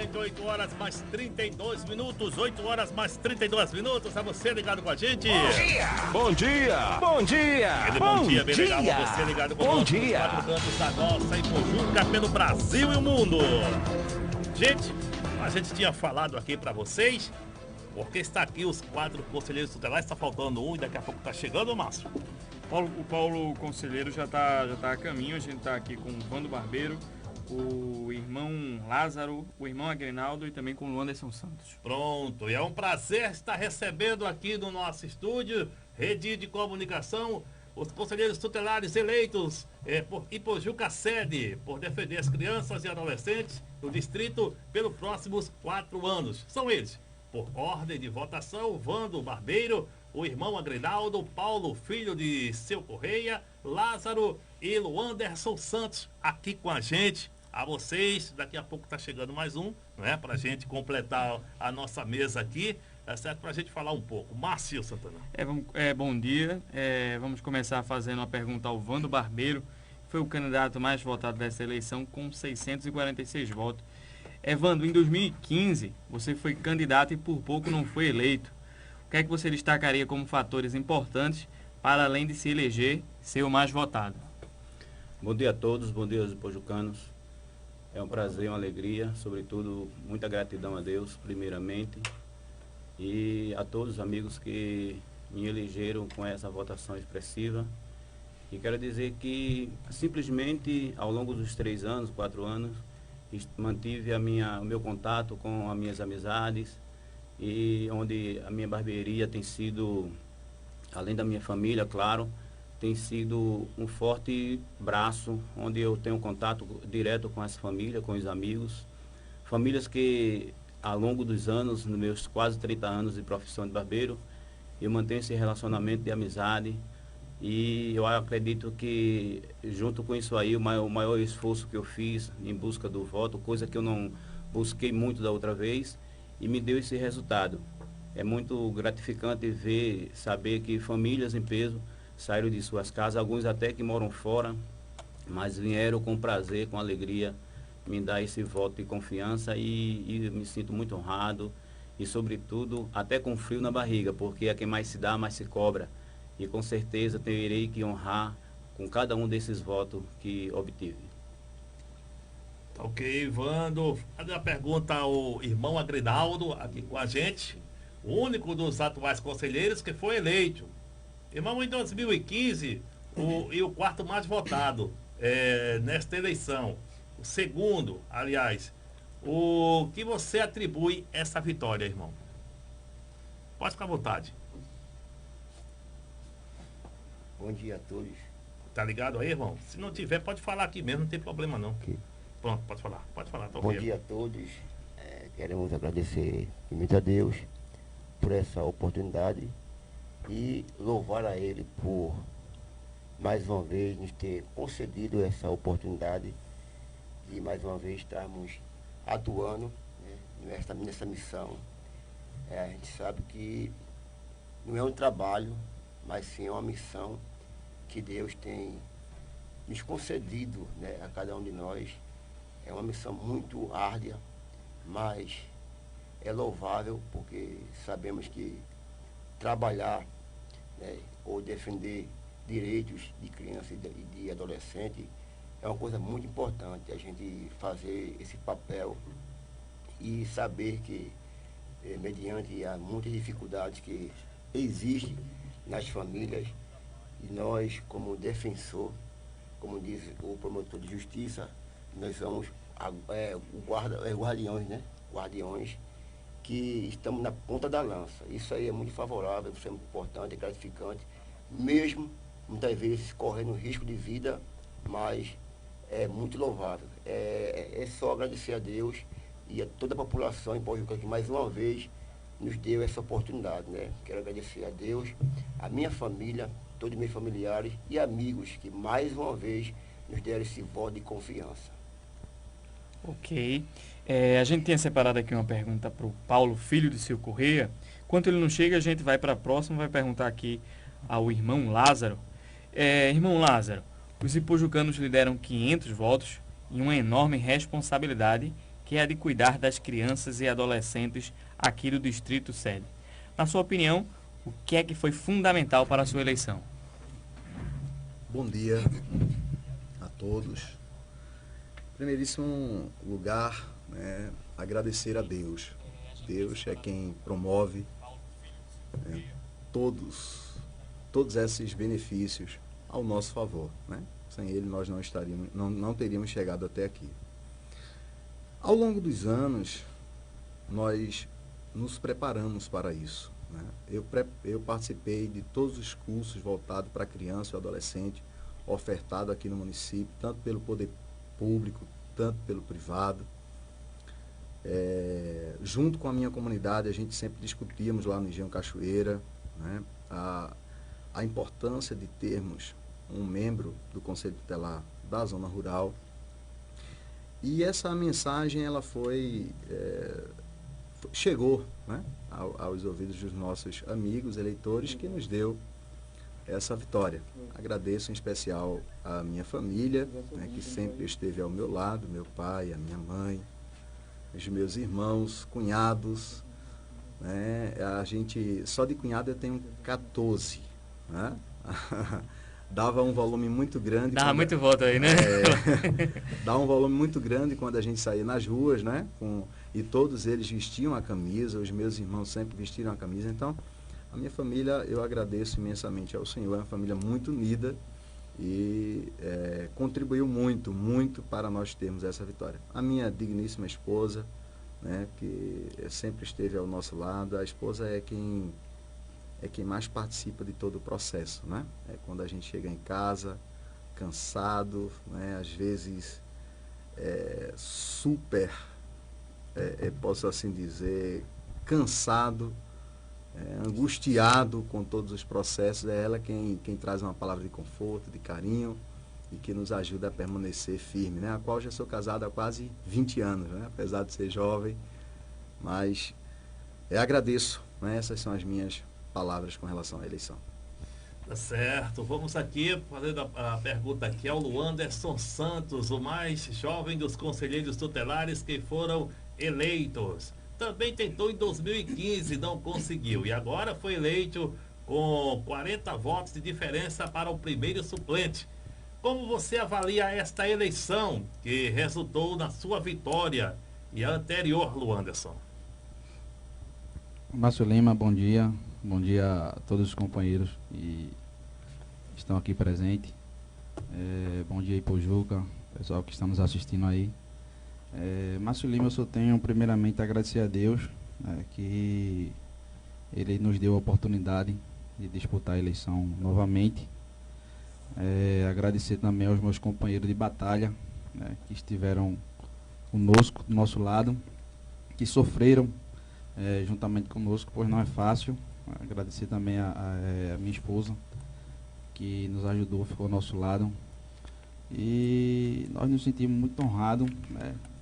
gente, 8 horas mais 32 minutos, 8 horas mais 32 minutos, a você ligado com a gente. Bom dia! Bom dia! Aquele bom dia bem legal a você ligado com Bom os dia! 4 cantos da nossa Ipojuca pelo Brasil e o mundo. Gente, a gente tinha falado aqui pra vocês, porque está aqui os 4 conselheiros tutelares, está faltando um e daqui a pouco tá chegando, Márcio. O Paulo Conselheiro já tá a caminho, a gente está aqui com o Vando Barbeiro, o irmão Lázaro, o irmão Agrinaldo e também com o Anderson Santos. Pronto, e é um prazer estar recebendo aqui no nosso estúdio, Rede de Comunicação, os conselheiros tutelares eleitos por Ipojuca Sede, por defender as crianças e adolescentes do distrito pelos próximos 4 anos. São eles, por ordem de votação, Vando Barbeiro, o irmão Agrinaldo, Paulo, filho de Seu Correia, Lázaro e o Anderson Santos aqui com a gente. A vocês, daqui a pouco está chegando mais um, não é? Para a gente completar a nossa mesa aqui, tá certo? Para a gente falar um pouco. Márcio Santana. Bom dia. Vamos começar fazendo uma pergunta ao Vando Barbeiro, que foi o candidato mais votado dessa eleição com 646 votos. Vando, em 2015, você foi candidato e por pouco não foi eleito. O que é que você destacaria como fatores importantes para, além de se eleger, ser o mais votado? Bom dia a todos, bom dia aos ipojucanos. É um prazer, uma alegria, sobretudo muita gratidão a Deus, primeiramente, e a todos os amigos que me elegeram com essa votação expressiva. E quero dizer que, simplesmente, ao longo dos 3 anos, 4 anos, mantive o meu contato com as minhas amizades, e onde a minha barbearia tem sido, além da minha família, claro, tem sido um forte braço, onde eu tenho contato direto com essa família, com os amigos. Famílias que, ao longo dos anos, nos meus quase 30 anos de profissão de barbeiro, eu mantenho esse relacionamento de amizade. E eu acredito que, junto com isso aí, o maior esforço que eu fiz em busca do voto, coisa que eu não busquei muito da outra vez, e me deu esse resultado. É muito gratificante saber que famílias em peso saíram de suas casas, alguns até que moram fora, mas vieram com prazer, com alegria, me dar esse voto de confiança e me sinto muito honrado e, sobretudo, até com frio na barriga, porque a quem mais se dá, mais se cobra. E com certeza terei que honrar com cada um desses votos que obtive. Ok, Vando. Fazer uma pergunta ao irmão Agrinaldo, aqui com a gente, o único dos atuais conselheiros que foi eleito. Irmão, em 2015, o 4º mais votado nesta eleição, o segundo, aliás, o que você atribui essa vitória, irmão? Pode ficar à vontade. Bom dia a todos. Tá ligado aí, irmão? Se não tiver, pode falar aqui mesmo, não tem problema não. Okay. Pronto, pode falar, tá Bom dia a todos. Queremos agradecer muito a Deus por essa oportunidade e louvar a Ele por mais uma vez nos ter concedido essa oportunidade de mais uma vez estarmos atuando, né, nessa missão. A gente sabe que não é um trabalho, mas sim é uma missão que Deus tem nos concedido, né, a cada um de nós. É uma missão muito árdua, mas é louvável, porque sabemos que trabalhar, né, ou defender direitos de criança e de adolescente é uma coisa muito importante. A gente fazer esse papel e saber que, mediante as muitas dificuldades que existem nas famílias, e nós, como defensor, como diz o promotor de justiça, nós somos guardiões, né? Guardiões que estamos na ponta da lança. Isso aí é muito favorável, isso é muito importante, é gratificante, mesmo muitas vezes correndo risco de vida, mas é muito louvável. É só agradecer a Deus e a toda a população em Ipojuca que mais uma vez nos deu essa oportunidade, né? Quero agradecer a Deus, a minha família, todos os meus familiares e amigos que mais uma vez nos deram esse voto de confiança. Ok. A gente tinha separado aqui uma pergunta para o Paulo, filho de Seu Correia. Enquanto ele não chega, a gente vai para a próxima, vai perguntar aqui ao irmão Lázaro. Irmão Lázaro, os ipojucanos lhe deram 500 votos e uma enorme responsabilidade que é a de cuidar das crianças e adolescentes aqui do Distrito Sede. Na sua opinião, o que é que foi fundamental para a sua eleição? Bom dia a todos. Em primeiríssimo lugar, agradecer a Deus. Deus é quem promove todos esses benefícios ao nosso favor. Sem Ele nós não teríamos chegado até aqui. Ao longo dos anos, nós nos preparamos para isso. Eu participei de todos os cursos voltados para criança e adolescente, ofertado aqui no município, tanto pelo poder público, tanto pelo privado. Junto com a minha comunidade, a gente sempre discutíamos lá no Engenho Cachoeira, a importância de termos um membro do Conselho Tutelar da zona rural. E essa mensagem ela chegou aos ouvidos dos nossos amigos eleitores, que nos deu essa vitória. Agradeço em especial a minha família, que sempre esteve ao meu lado, meu pai, a minha mãe, os meus irmãos, cunhados. A gente, só de cunhado eu tenho 14. Dava um volume muito grande. Dava muito voto aí, né? Dá um volume muito grande quando a gente saía nas ruas, e todos eles vestiam a camisa, os meus irmãos sempre vestiram a camisa. Então, a minha família, eu agradeço imensamente ao Senhor, é uma família muito unida e contribuiu muito, muito para nós termos essa vitória. A minha digníssima esposa, que sempre esteve ao nosso lado, a esposa é quem mais participa de todo o processo, É quando a gente chega em casa, cansado, às vezes super, posso assim dizer, cansado, angustiado com todos os processos. É ela quem traz uma palavra de conforto, de carinho e que nos ajuda a permanecer firme, A qual já sou casado há quase 20 anos, Apesar de ser jovem, mas agradeço, Essas são as minhas palavras com relação à eleição. Tá certo. Vamos aqui fazendo a pergunta aqui ao Luanderson Santos, o mais jovem dos conselheiros tutelares que foram eleitos. Também tentou em 2015, não conseguiu. E agora foi eleito com 40 votos de diferença para o primeiro suplente. Como você avalia esta eleição que resultou na sua vitória e a anterior, Luanderson? Márcio Lima, bom dia. Bom dia a todos os companheiros que estão aqui presentes. Bom dia aí, Pojuca, pessoal que está nos assistindo aí. Márcio Lima, eu só tenho primeiramente a agradecer a Deus, que Ele nos deu a oportunidade de disputar a eleição novamente. Agradecer também aos meus companheiros de batalha, que estiveram conosco, do nosso lado, que sofreram juntamente conosco, pois não é fácil. Agradecer também a minha esposa, que nos ajudou, ficou ao nosso lado. E nós nos sentimos muito honrados,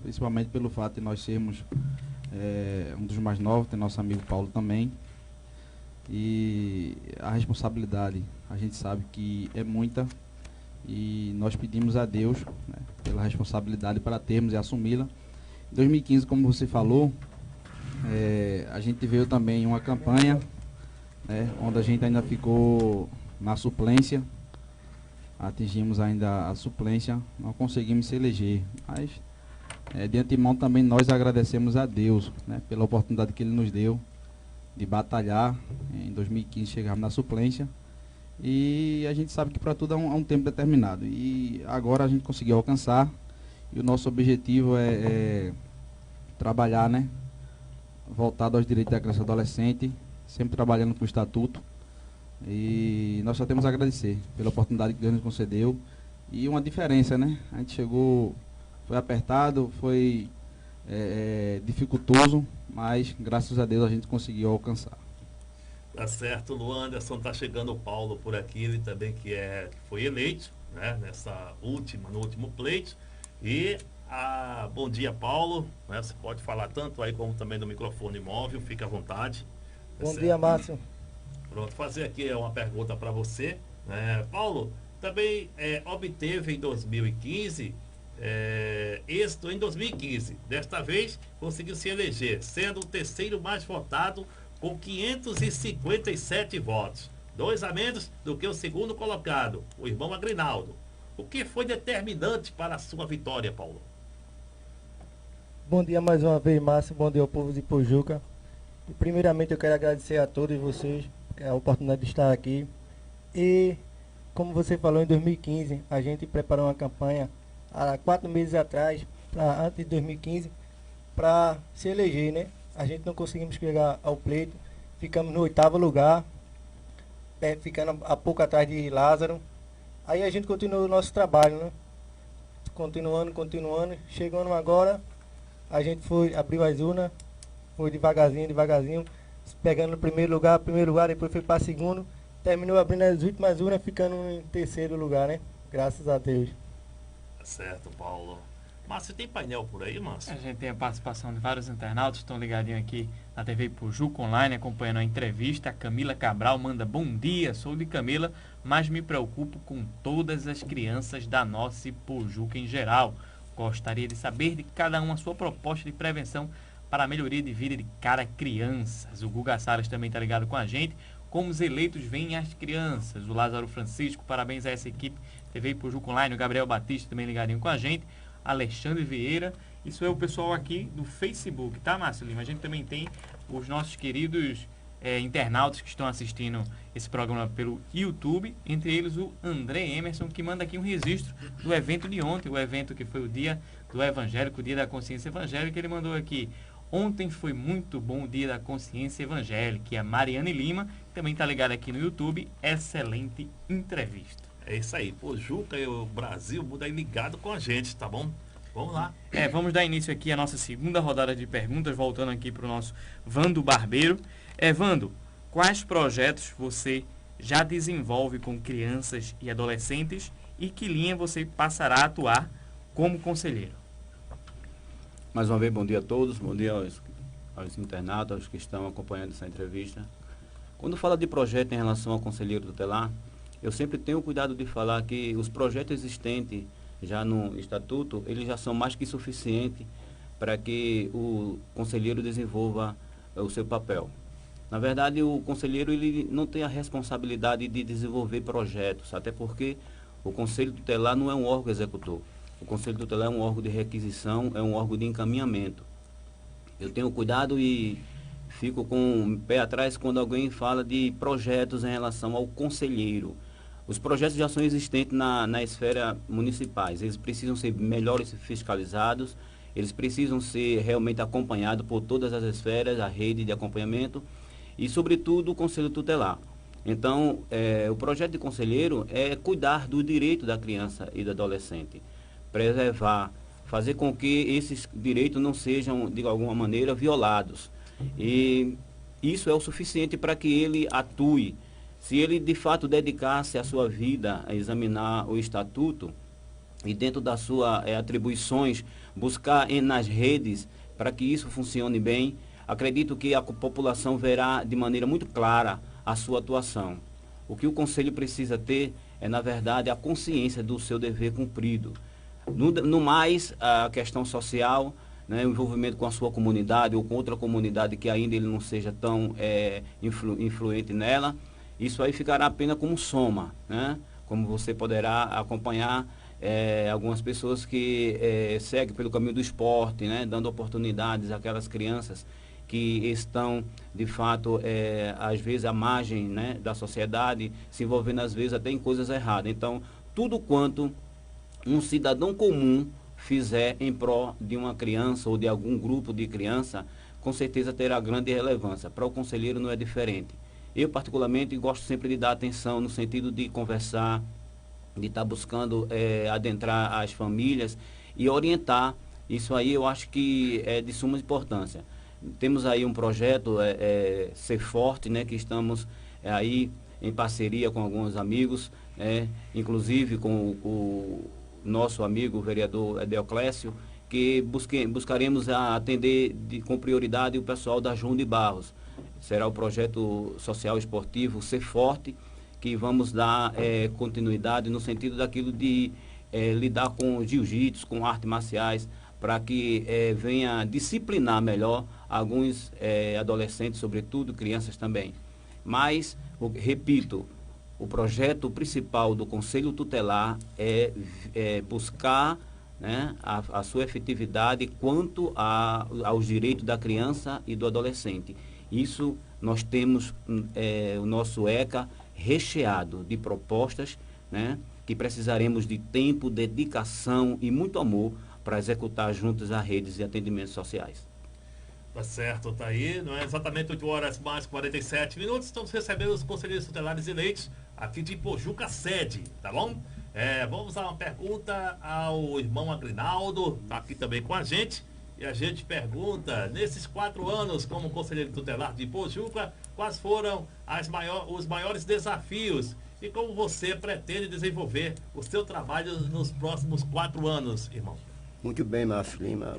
principalmente pelo fato de nós sermos um dos mais novos, tem nosso amigo Paulo também. E a responsabilidade, a gente sabe que é muita, e nós pedimos a Deus pela responsabilidade para termos e assumi-la. Em 2015, como você falou, a gente veio também uma campanha, onde a gente ainda ficou na suplência, atingimos ainda a suplência, não conseguimos se eleger, mas de antemão também nós agradecemos a Deus, pela oportunidade que Ele nos deu de batalhar. Em 2015 chegamos na suplência, e a gente sabe que para tudo há um tempo determinado, e agora a gente conseguiu alcançar, e o nosso objetivo é trabalhar, voltado aos direitos da criança e adolescente, sempre trabalhando com o estatuto, e nós só temos a agradecer pela oportunidade que Deus nos concedeu. E uma diferença, a gente chegou, foi apertado, foi dificultoso, mas graças a Deus a gente conseguiu alcançar. Tá certo, Luanderson. Tá chegando o Paulo por aqui, ele também que foi eleito, no último pleito. E bom dia, Paulo. Você pode falar tanto aí como também no microfone móvel, fica à vontade. Bom dia, Márcio. Pronto, fazer aqui uma pergunta para você. Paulo, também obteve em 2015 êxito em 2015. Desta vez, conseguiu se eleger, sendo o terceiro mais votado com 557 votos. 2 a menos do que o segundo colocado, o irmão Agrinaldo. O que foi determinante para a sua vitória, Paulo? Bom dia mais uma vez, Márcio. Bom dia ao povo de Pojuca. E primeiramente eu quero agradecer a todos vocês a oportunidade de estar aqui. E como você falou, em 2015 a gente preparou uma campanha há 4 meses atrás, antes de 2015, para se eleger, né? A gente não conseguimos chegar ao pleito, ficamos no 8º lugar, ficando a pouco atrás de Lázaro. Aí a gente continuou o nosso trabalho, né? Continuando, chegando agora, a gente abriu as urnas, foi devagarzinho, pegando no primeiro lugar, depois foi para segundo, terminou abrindo as últimas urnas, ficando em terceiro lugar, né? Graças a Deus. Certo, Paulo. Márcio, tem painel por aí, Márcio? A gente tem a participação de vários internautas que estão ligadinhos aqui na TV Pojuca Online, acompanhando a entrevista. A Camila Cabral manda: bom dia, sou de Camila, mas me preocupo com todas as crianças da nossa Pojuca em geral. Gostaria de saber de cada um a sua proposta de prevenção para a melhoria de vida de cada criança. O Guga Salles também está ligado com a gente. Como os eleitos veem as crianças? O Lázaro Francisco, parabéns a essa equipe TV Pojuca Online. O Gabriel Batista também ligadinho com a gente. Alexandre Vieira. Isso é o pessoal aqui do Facebook, tá, Márcio Lima? A gente também tem os nossos queridos internautas que estão assistindo esse programa pelo YouTube, entre eles o André Emerson, que manda aqui um registro do evento de ontem, o evento que foi o Dia do Evangélico, o Dia da Consciência Evangélica. Ele mandou aqui: ontem foi muito bom o Dia da Consciência Evangélica. E a Mariane Lima, que também está ligada aqui no YouTube, excelente entrevista. É isso aí, Pojuca e o Brasil muda aí ligado com a gente, tá bom? Vamos lá. Vamos dar início aqui à nossa segunda rodada de perguntas, voltando aqui para o nosso Vando Barbeiro. Vando, quais projetos você já desenvolve com crianças e adolescentes e que linha você passará a atuar como conselheiro? Mais uma vez, bom dia a todos, bom dia aos internautas, aos que estão acompanhando essa entrevista. Quando fala de projeto em relação ao conselheiro tutelar, eu sempre tenho cuidado de falar que os projetos existentes já no estatuto, eles já são mais que suficientes para que o conselheiro desenvolva o seu papel. Na verdade, o conselheiro ele não tem a responsabilidade de desenvolver projetos, até porque o conselho tutelar não é um órgão executor. O conselho tutelar é um órgão de requisição, é um órgão de encaminhamento. Eu tenho cuidado e fico com o pé atrás quando alguém fala de projetos em relação ao conselheiro. Os projetos já são existentes na esfera municipais. Eles precisam ser melhores fiscalizados, eles precisam ser realmente acompanhados por todas as esferas, a rede de acompanhamento e, sobretudo, o conselho tutelar. Então, o projeto de conselheiro é cuidar do direito da criança e do adolescente, preservar, fazer com que esses direitos não sejam, de alguma maneira, violados. E isso é o suficiente para que ele atue. Se ele, de fato, dedicasse a sua vida a examinar o estatuto e, dentro das suas atribuições, buscar nas redes para que isso funcione bem, acredito que a população verá de maneira muito clara a sua atuação. O que o Conselho precisa ter é, na verdade, a consciência do seu dever cumprido. No mais, a questão social, né, o envolvimento com a sua comunidade ou com outra comunidade que ainda ele não seja tão influente nela, isso aí ficará apenas como soma, né? Como você poderá acompanhar algumas pessoas que seguem pelo caminho do esporte, né? Dando oportunidades àquelas crianças que estão, de fato, às vezes à margem, né, da sociedade, se envolvendo às vezes até em coisas erradas. Então, tudo quanto um cidadão comum fizer em prol de uma criança ou de algum grupo de criança, com certeza terá grande relevância. Para o conselheiro não é diferente. Eu, particularmente, gosto sempre de dar atenção no sentido de conversar, de estar buscando adentrar as famílias e orientar. Isso aí eu acho que é de suma importância. Temos aí um projeto, Ser Forte, né, que estamos aí em parceria com alguns amigos, inclusive com o nosso amigo, o vereador Deoclésio, que buscaremos atender com prioridade o pessoal da João de Barros. Será o projeto social esportivo Ser Forte, que vamos dar continuidade no sentido daquilo de lidar com jiu-jitsu, com artes marciais, para que venha disciplinar melhor alguns adolescentes, sobretudo crianças também. Mas, repito, o projeto principal do Conselho Tutelar é buscar, né, a sua efetividade quanto aos direitos da criança e do adolescente. Isso nós temos o nosso ECA recheado de propostas, né, que precisaremos de tempo, dedicação e muito amor para executar juntos as redes de atendimentos sociais. Tá certo, tá aí, não é exatamente 8 horas mais 47 minutos, estamos recebendo os conselheiros tutelares eleitos aqui de Pojuca Sede, tá bom? Vamos a uma pergunta ao irmão Agrinaldo, tá aqui também com a gente, e a gente pergunta, nesses 4 anos como conselheiro tutelar de Pojuca, quais foram os maiores desafios e como você pretende desenvolver o seu trabalho nos próximos 4 anos, irmão? Muito bem, Márcio Lima.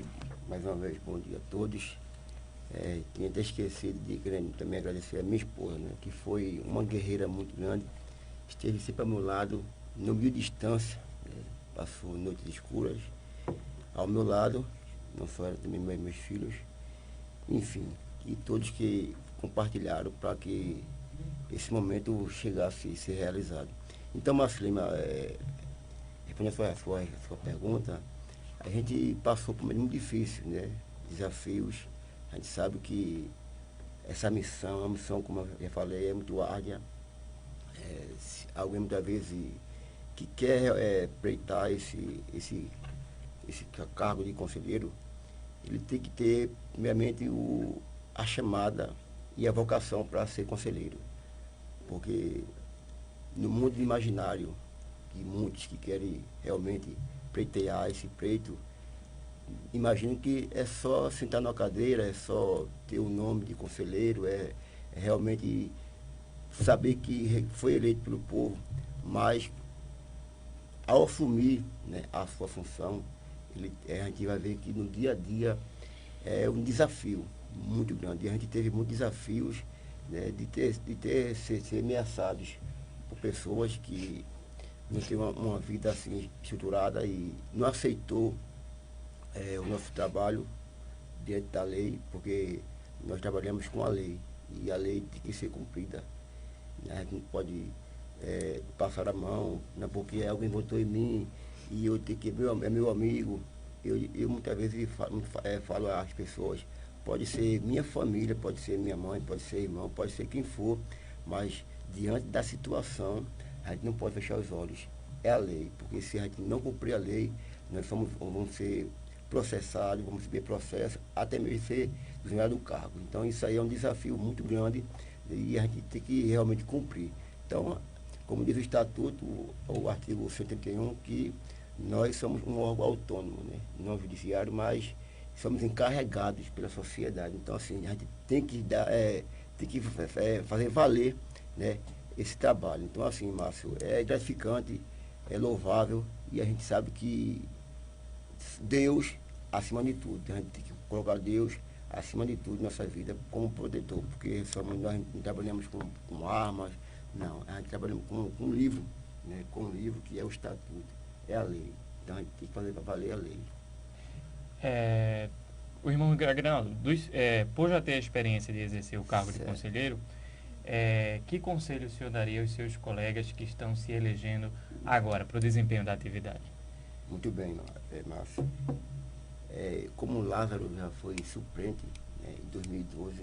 Mais uma vez, bom dia a todos. Tinha até esquecido de também agradecer a minha esposa, né, que foi uma guerreira muito grande. Esteve sempre ao meu lado, no meio distância, né, passou noites escuras ao meu lado, não só ela, também meus filhos. Enfim, e todos que compartilharam para que esse momento chegasse a ser realizado. Então, Márcio Lima, respondendo a sua pergunta, a gente passou por um momento muito difícil, né? Desafios. A gente sabe que essa missão, a missão, como eu já falei, é muito árdua. Alguém muitas vezes que quer preitar esse cargo de conselheiro, ele tem que ter, primeiramente, a chamada e a vocação para ser conselheiro. Porque no mundo imaginário, que muitos que querem realmente pleitear esse pleito, imagino que é só sentar na cadeira, é só ter o nome de conselheiro, é realmente saber que foi eleito pelo povo, mas ao assumir, né, a sua função, a gente vai ver que no dia a dia é um desafio muito grande. E a gente teve muitos desafios, né, de ser ameaçados por pessoas que não têm uma vida assim estruturada e não aceitou o nosso trabalho diante da lei, porque nós trabalhamos com a lei e a lei tem que ser cumprida. A gente não pode passar a mão, né, porque alguém votou em mim e eu tenho que é meu amigo. Eu muitas vezes falo às pessoas, pode ser minha família, pode ser minha mãe, pode ser irmão, pode ser quem for, mas diante da situação, a gente não pode fechar os olhos. É a lei, porque se a gente não cumprir a lei, nós vamos ser processados, vamos receber processo, até mesmo ser desviado do cargo. Então isso aí é um desafio muito grande e a gente tem que realmente cumprir. Então, como diz o Estatuto, o artigo 181, que nós somos um órgão autônomo, né? Não judiciário, mas somos encarregados pela sociedade. Então, assim, a gente tem que fazer valer, né, esse trabalho. Então, assim, Márcio, é gratificante, é louvável e a gente sabe que Deus acima de tudo. A gente tem que colocar Deus acima de tudo na nossa vida como protetor, porque nós não trabalhamos com armas, não, a gente trabalha com um livro, né, com um livro que é o Estatuto, é a lei. Então a gente tem que fazer para valer a lei. O irmão Agnaldo, por já ter a experiência de exercer o cargo de conselheiro, que conselho o senhor daria aos seus colegas que estão se elegendo agora para o desempenho da atividade? Muito bem, Márcio. Como o Lázaro já foi suplente, né, em 2012,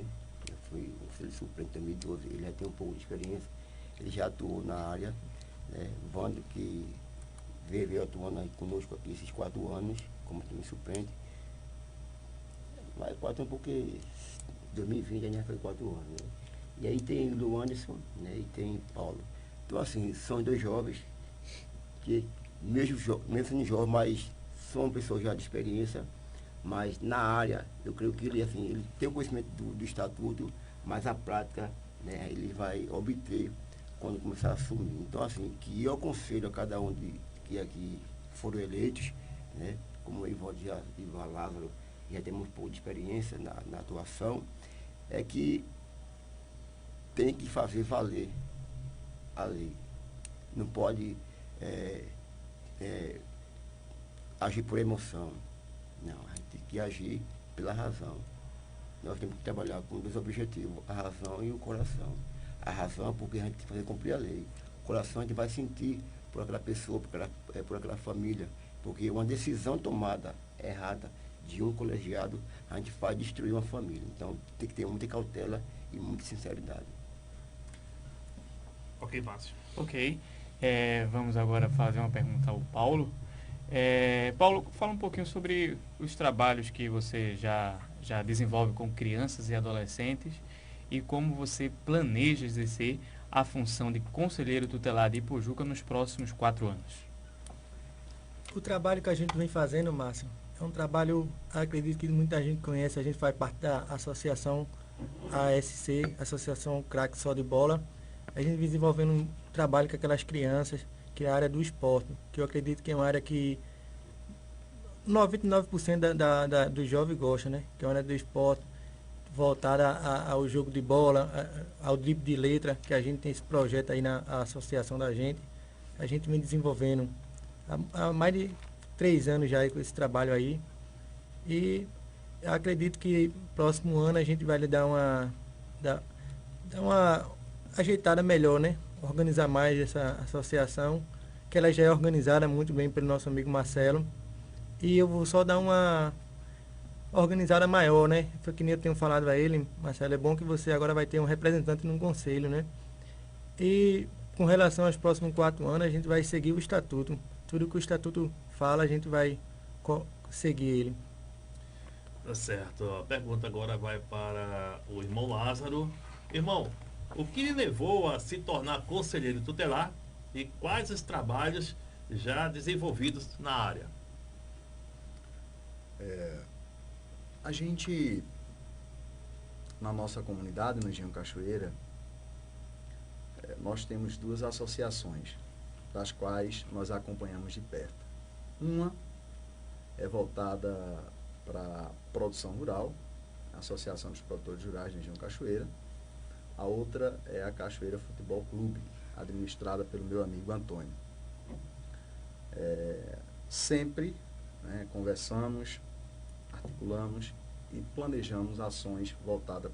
já foi conselheiro suplente em 2012, ele já tem um pouco de experiência, ele já atuou na área, né, Vando, que veio atuando aí conosco aqui esses 4 anos, como suplente. Mas 4 anos porque 2020 já foi 4 anos, né? E aí tem o Anderson, né, e tem Paulo. Então, assim, são 2 jovens que, mesmo sendo jovens, mas são pessoas já de experiência, mas na área, eu creio que ele tem o conhecimento do Estatuto, mas a prática, né, ele vai obter quando começar a assumir. Então, assim, que eu aconselho a cada um que aqui foram eleitos, né, como o Ivan Lázaro, já temos um pouco de experiência na atuação, é que tem que fazer valer a lei. Não pode agir por emoção. Não, a gente tem que agir pela razão. Nós temos que trabalhar com 2 objetivos, a razão e o coração. A razão é porque a gente tem que fazer cumprir a lei. O coração a gente vai sentir por aquela pessoa, por aquela família, porque uma decisão tomada errada de um colegiado, a gente faz destruir uma família. Então tem que ter muita cautela e muita sinceridade. Ok, Márcio. Ok. Vamos agora fazer uma pergunta ao Paulo. Paulo, fala um pouquinho sobre os trabalhos que você já desenvolve com crianças e adolescentes e como você planeja exercer a função de conselheiro tutelar de Ipojuca nos próximos 4 anos. O trabalho que a gente vem fazendo, Márcio, é um trabalho, acredito que muita gente conhece, a gente faz parte da associação ASC, Associação Craque Só de Bola. A gente vem desenvolvendo um trabalho com aquelas crianças, que é a área do esporte, que eu acredito que é uma área que 99% dos jovens gostam, né? Que é uma área do esporte, voltada ao jogo de bola, ao drible de letra, que a gente tem esse projeto aí na associação da gente. A gente vem desenvolvendo há mais de 3 anos já com esse trabalho aí. E eu acredito que próximo ano a gente vai lhe dar uma ajeitada melhor, né? Organizar mais essa associação, que ela já é organizada muito bem pelo nosso amigo Marcelo. E eu vou só dar uma organizada maior, né? Foi que nem eu tenho falado a ele, Marcelo, é bom que você agora vai ter um representante no conselho, né? E com relação aos próximos 4 anos, a gente vai seguir o estatuto. Tudo que o estatuto fala, a gente vai seguir ele. Tá certo. A pergunta agora vai para o irmão Lázaro. Irmão, o que lhe levou a se tornar conselheiro tutelar e quais os trabalhos já desenvolvidos na área? A gente, na nossa comunidade, no Engenho Cachoeira, nós temos 2 associações, das quais nós acompanhamos de perto. Uma é voltada para a produção rural, a Associação dos Produtores Rurais do Engenho Cachoeira. A outra é a Cachoeira Futebol Clube, administrada pelo meu amigo Antônio. Sempre, né, conversamos, articulamos e planejamos ações voltadas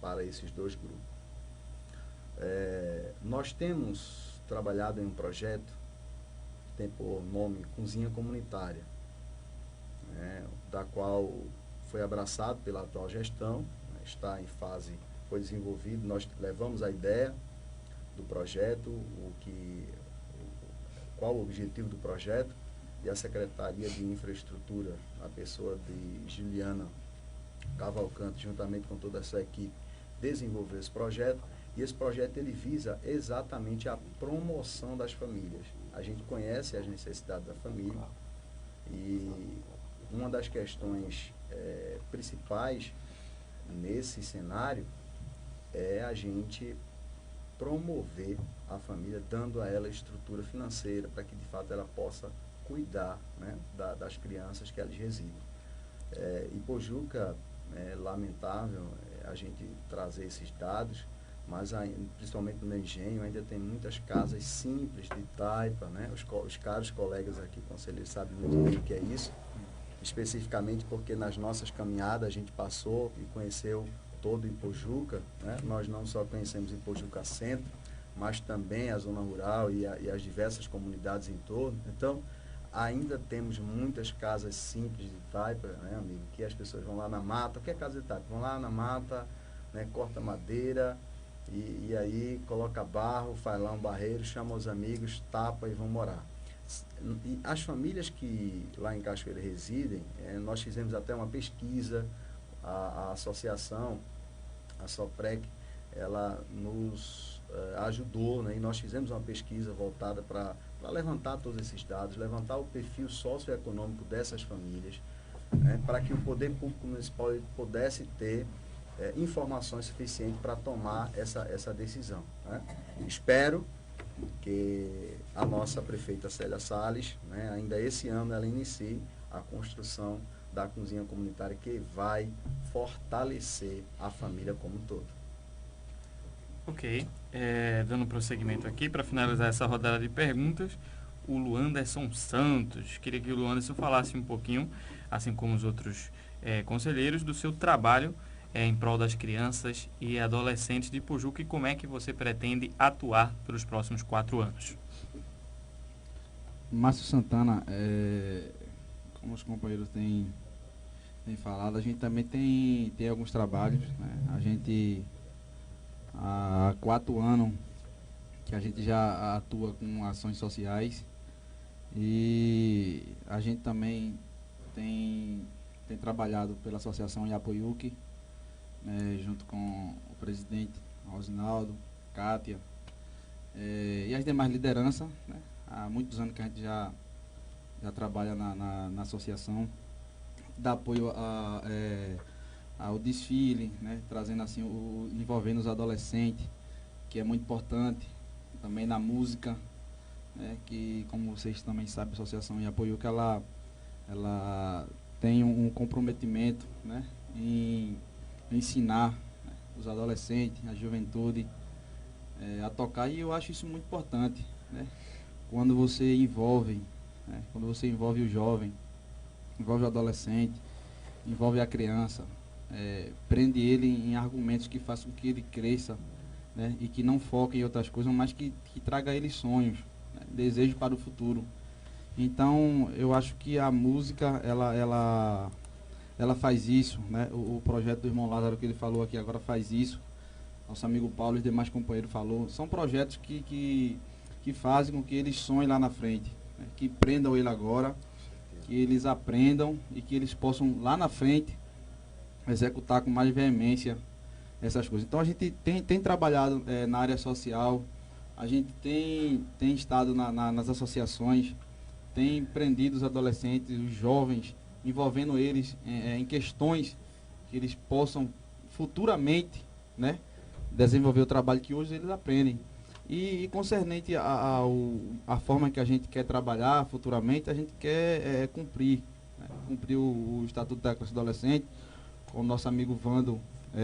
para esses 2 grupos. Nós temos trabalhado em um projeto que tem por nome Cozinha Comunitária, né, da qual foi abraçado pela atual gestão, né, está em fase, foi desenvolvido, nós levamos a ideia do projeto, qual o objetivo do projeto, e a Secretaria de Infraestrutura, a pessoa de Juliana Cavalcante, juntamente com toda essa equipe, desenvolveu esse projeto. E esse projeto ele visa exatamente a promoção das famílias. A gente conhece as necessidades da família e uma das questões principais nesse cenário é a gente promover a família, dando a ela estrutura financeira para que de fato ela possa cuidar, né, das crianças que ali residem. Ipojuca, é lamentável a gente trazer esses dados, mas principalmente no meu engenho ainda tem muitas casas simples de taipa, né? Os caros colegas aqui, conselheiros, sabem muito bem o que é isso, especificamente porque nas nossas caminhadas a gente passou e conheceu todo Ipojuca, né? Nós não só conhecemos Ipojuca Centro, mas também a zona rural e as diversas comunidades em torno. Então, ainda temos muitas casas simples de taipa, né, amigo? Que as pessoas vão lá na mata, o que é casa de taipa? Vão lá na mata, né, corta madeira e aí coloca barro, faz lá um barreiro, chama os amigos, tapa e vão morar. E as famílias que lá em Cachoeira residem, nós fizemos até uma pesquisa, a associação, a SOPREC, ela nos ajudou, né, e nós fizemos uma pesquisa voltada para levantar todos esses dados, levantar o perfil socioeconômico dessas famílias, né, para que o poder público municipal pudesse ter informações suficientes para tomar essa decisão, né. Espero que a nossa prefeita Célia Salles, né, ainda esse ano, ela inicie a construção da cozinha comunitária que vai fortalecer a família como um todo. Ok, dando prosseguimento aqui, para finalizar essa rodada de perguntas, o Luanderson Santos. Queria que o Luanderson falasse um pouquinho, assim como os outros conselheiros, do seu trabalho em prol das crianças e adolescentes de Ipojuca e como é que você pretende atuar pelos próximos 4 anos. Márcio Santana, como os companheiros têm falado, a gente também tem alguns trabalhos, né? A gente, há 4 anos que a gente já atua com ações sociais e a gente também tem trabalhado pela Associação Iapoiuque, né, junto com o presidente Rosinaldo, Kátia e as demais lideranças, né? Há muitos anos que a gente já trabalha na associação, dá apoio ao desfile, né? Trazendo assim, envolvendo os adolescentes, que é muito importante, também na música, né? Que, como vocês também sabem, a Associação Iapoiuca, ela tem um comprometimento, né? Em ensinar, né, os adolescentes, a juventude a tocar, e eu acho isso muito importante, né? Quando você envolve, né, quando você envolve o jovem, envolve o adolescente, envolve a criança, prende ele em argumentos que façam com que ele cresça, né, e que não foque em outras coisas, mas que traga a ele sonhos, né, desejo para o futuro. Então, eu acho que a música, ela faz isso, né? O projeto do irmão Lázaro que ele falou aqui agora faz isso. Nosso amigo Paulo e os demais companheiros falou. São projetos que fazem com que eles sonhem lá na frente, né? Que prendam ele agora, que eles aprendam e que eles possam lá na frente executar com mais veemência essas coisas. Então a gente tem trabalhado na área social, a gente tem estado nas associações, tem prendido os adolescentes, os jovens, envolvendo eles em questões que eles possam futuramente, né, desenvolver o trabalho que hoje eles aprendem. E concernente a forma que a gente quer trabalhar futuramente, a gente quer cumprir o Estatuto da Criança e Adolescente, como o nosso amigo Vando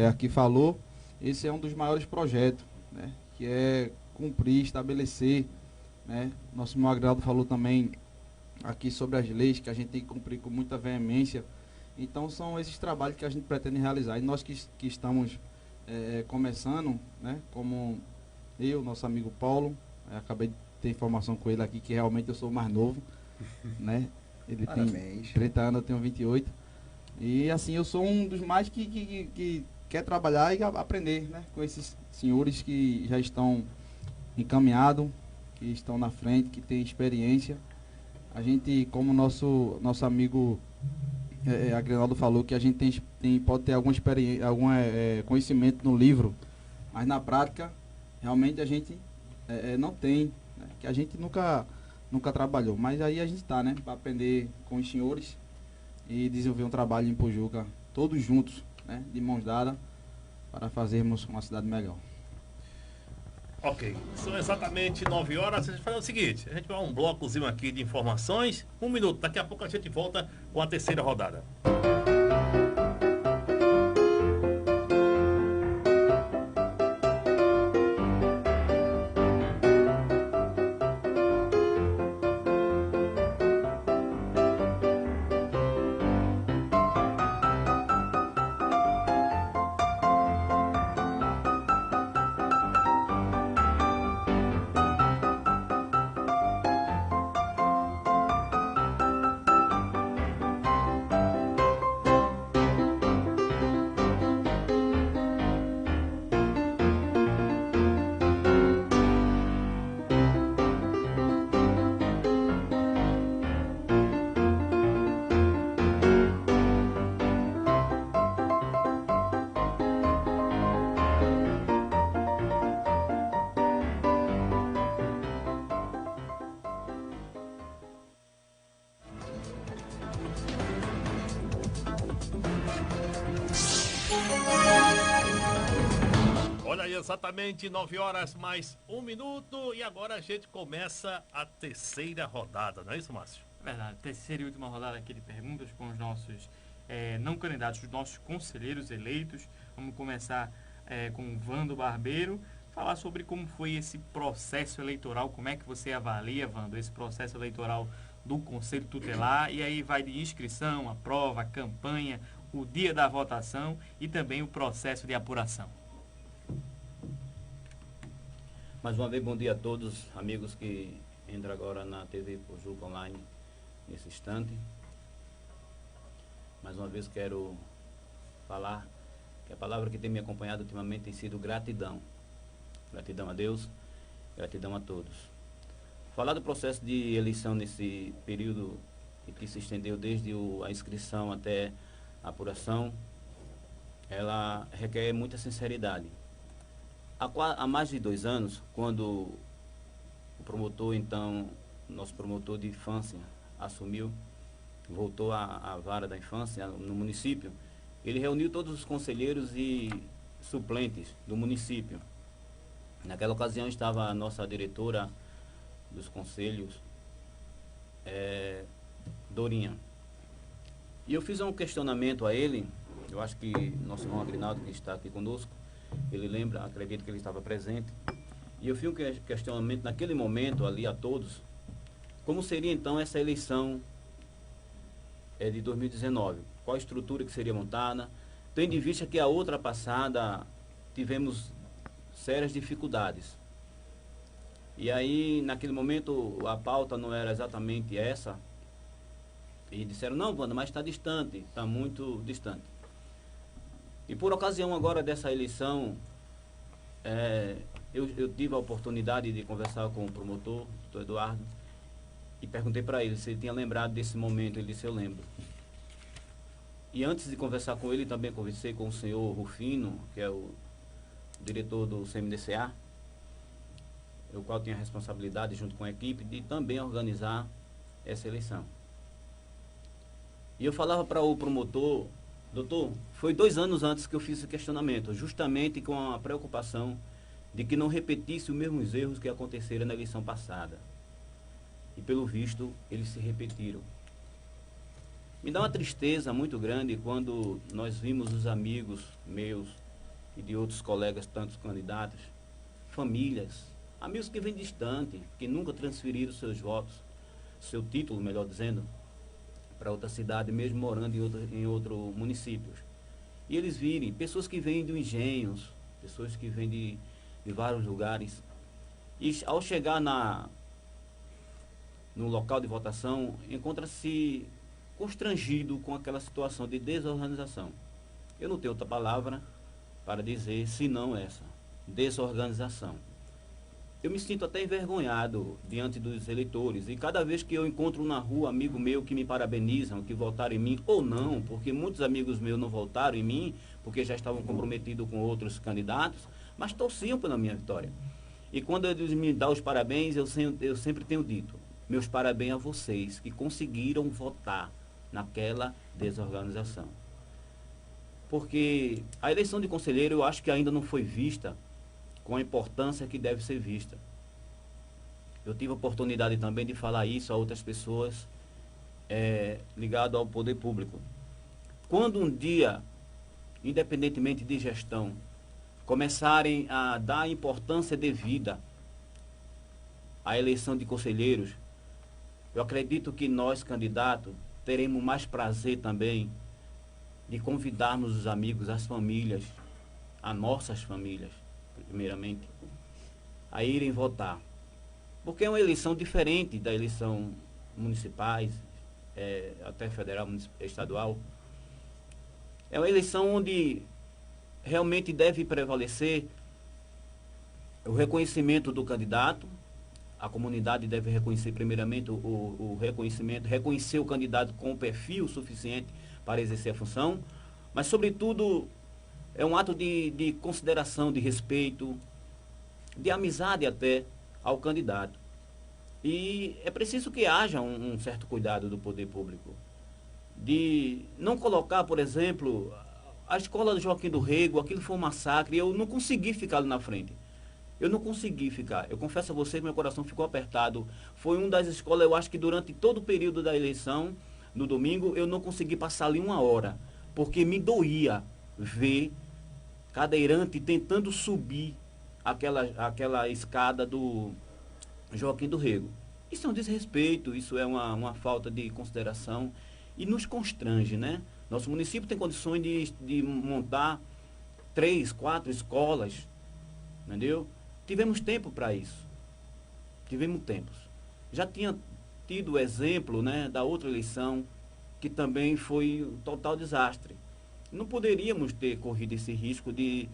aqui falou. Esse é um dos maiores projetos, né, que é cumprir, estabelecer, né. Nosso irmão Agraldo falou também aqui sobre as leis que a gente tem que cumprir com muita veemência. Então são esses trabalhos que a gente pretende realizar. E nós que estamos começando, né, como eu, nosso amigo Paulo, acabei de ter informação com ele aqui que realmente eu sou o mais novo, né? Ele Parabéns. tem 30 anos, eu tenho 28. E assim, eu sou um dos mais que quer trabalhar e aprender, né, com esses senhores que já estão encaminhados, que estão na frente, que têm experiência. A gente, como nosso amigo Agrinaldo falou, que a gente pode ter alguma experiência, algum conhecimento no livro, mas na prática, realmente a gente não tem, né, que a gente nunca trabalhou. Mas aí a gente está, né, para aprender com os senhores e desenvolver um trabalho em Ipojuca, todos juntos, né, de mãos dadas, para fazermos uma cidade melhor. Ok, são exatamente 9 horas. A gente vai fazer o seguinte: a gente vai um blocozinho aqui de informações. 1 minuto, daqui a pouco a gente volta com a terceira rodada. Olha aí, exatamente 9 horas mais 1 minuto. E agora a gente começa a terceira rodada, não é isso, Márcio? É verdade, terceira e última rodada aqui de perguntas com os nossos não candidatos, os nossos conselheiros eleitos. Vamos começar com o Vando Barbeiro. falar sobre como foi esse processo eleitoral, como é que você avalia, Wando, esse processo eleitoral do Conselho Tutelar, e aí vai de inscrição, a prova, a campanha, o dia da votação e também o processo de apuração. Mais uma vez, bom dia a todos, amigos que entram agora na TV Pojuca Online nesse instante. Mais uma vez quero falar que a palavra que tem me acompanhado ultimamente tem sido gratidão. Gratidão a Deus, gratidão a todos. Falar do processo de eleição nesse período que se estendeu desde a inscrição até a apuração, ela requer muita sinceridade. Há mais de 2 anos, quando o promotor, então, nosso promotor de infância, assumiu, voltou à vara da infância no município, ele reuniu todos os conselheiros e suplentes do município. Naquela ocasião estava a nossa diretora dos conselhos, Dorinha. E eu fiz um questionamento a ele, eu acho que nosso irmão Agrinaldo, que está aqui conosco, ele lembra, acredito que ele estava presente, e eu fiz um questionamento naquele momento ali a todos, como seria então essa eleição de 2019, qual a estrutura que seria montada, tendo em vista que a outra passada tivemos sérias dificuldades. E aí, naquele momento, a pauta não era exatamente essa, e disseram, não, Wanda, mas está distante, está muito distante. E por ocasião agora dessa eleição, eu tive a oportunidade de conversar com o promotor, o doutor Eduardo, e perguntei para ele se ele tinha lembrado desse momento. Ele disse, eu lembro. E antes de conversar com ele, também conversei com o senhor Rufino, que é o diretor do CMDCA, o qual tinha a responsabilidade, junto com a equipe, de também organizar essa eleição. E eu falava para o promotor, doutor, foi 2 anos antes que eu fiz esse questionamento, justamente com a preocupação de que não repetisse os mesmos erros que aconteceram na eleição passada. E pelo visto, eles se repetiram. Me dá uma tristeza muito grande quando nós vimos os amigos meus e de outros colegas, tantos candidatos, famílias, amigos que vêm distante, que nunca transferiram seus votos, seu título, melhor dizendo, para outra cidade, mesmo morando em outro município. E eles virem, pessoas que vêm de engenhos, pessoas que vêm de vários lugares, e ao chegar no local de votação, encontra-se constrangido com aquela situação de desorganização. Eu não tenho outra palavra para dizer senão essa, desorganização. Eu me sinto até envergonhado diante dos eleitores, e cada vez que eu encontro na rua amigo meu que me parabenizam, que votaram em mim, ou não, porque muitos amigos meus não votaram em mim, porque já estavam comprometidos com outros candidatos, mas torciam pela minha vitória. E quando eles me dão os parabéns, eu sempre tenho dito, meus parabéns a vocês que conseguiram votar naquela desorganização. Porque a eleição de conselheiro eu acho que ainda não foi vista com a importância que deve ser vista. Eu tive a oportunidade também de falar isso a outras pessoas ligado ao poder público. Quando um dia, independentemente de gestão, começarem a dar importância devida à eleição de conselheiros, eu acredito que nós, candidatos, teremos mais prazer também de convidarmos os amigos, as famílias, as nossas famílias, primeiramente, a irem votar. Porque é uma eleição diferente da eleição municipais, até federal, estadual. É uma eleição onde realmente deve prevalecer o reconhecimento do candidato. A comunidade deve reconhecer primeiramente o reconhecimento, reconhecer o candidato com o perfil suficiente para exercer a função, mas sobretudo é um ato de consideração, de respeito, de amizade até ao candidato. E é preciso que haja um certo cuidado do poder público, de não colocar, por exemplo, a escola do Joaquim do Rego, aquilo foi um massacre, eu não consegui ficar ali na frente. Eu não consegui ficar. Eu confesso a vocês que meu coração ficou apertado. Foi uma das escolas, eu acho que durante todo o período da eleição, no domingo, eu não consegui passar ali 1 hora, porque me doía ver cadeirante tentando subir aquela escada do Joaquim do Rego. Isso é um desrespeito, isso é uma falta de consideração e nos constrange, né? Nosso município tem condições de montar 3, 4 escolas, entendeu? Tivemos tempo para isso. Tivemos tempos. Já tinha tido o exemplo, né, da outra eleição, que também foi um total desastre. Não poderíamos ter corrido esse risco de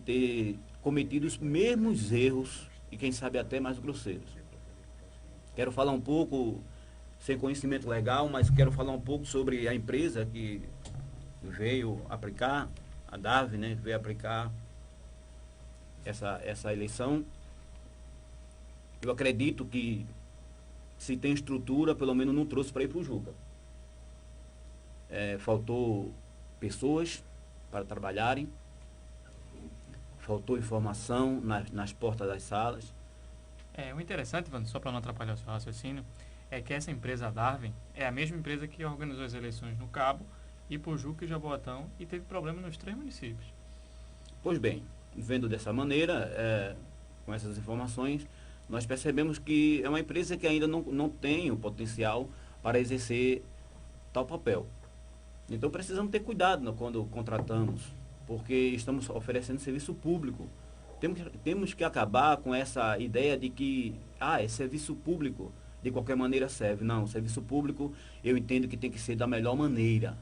ter cometido os mesmos erros e quem sabe até mais grosseiros. Quero falar um pouco, sem conhecimento legal, mas quero falar um pouco sobre a empresa que veio aplicar, a DAV, né, veio aplicar essa eleição. Eu acredito que se tem estrutura, pelo menos não trouxe para ir para o Juca. Faltou pessoas para trabalharem, faltou informação nas portas das salas. O interessante, Wando, só para não atrapalhar o seu raciocínio, é que essa empresa Darwin é a mesma empresa que organizou as eleições no Cabo, Ipojuca e Jaboatão e teve problema nos 3 municípios. Pois bem, vendo dessa maneira, com essas informações, nós percebemos que é uma empresa que ainda não tem o potencial para exercer tal papel. Então precisamos ter cuidado quando contratamos, porque estamos oferecendo serviço público. Temos que acabar com essa ideia de que é serviço público, de qualquer maneira serve. Não, serviço público eu entendo que tem que ser da melhor maneira,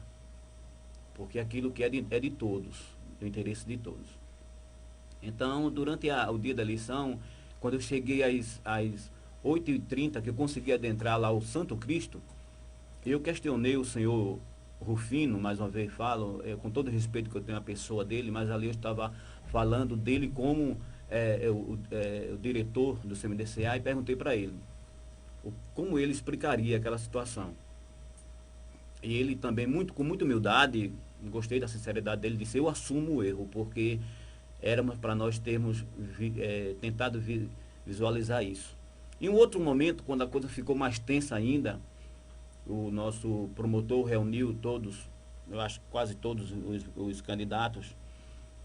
porque aquilo que é de todos, do interesse de todos. Então, durante o dia da eleição, quando eu cheguei às 8h30, que eu consegui adentrar lá o Santo Cristo, eu questionei o senhor Rufino, mais uma vez falo, com todo o respeito que eu tenho à pessoa dele, mas ali eu estava falando dele como o diretor do CMDCA e perguntei para ele como ele explicaria aquela situação. E ele também, com muita humildade, gostei da sinceridade dele, disse: eu assumo o erro, porque éramos para nós termos tentado visualizar isso. Em um outro momento, quando a coisa ficou mais tensa ainda, o nosso promotor reuniu todos, eu acho quase todos os candidatos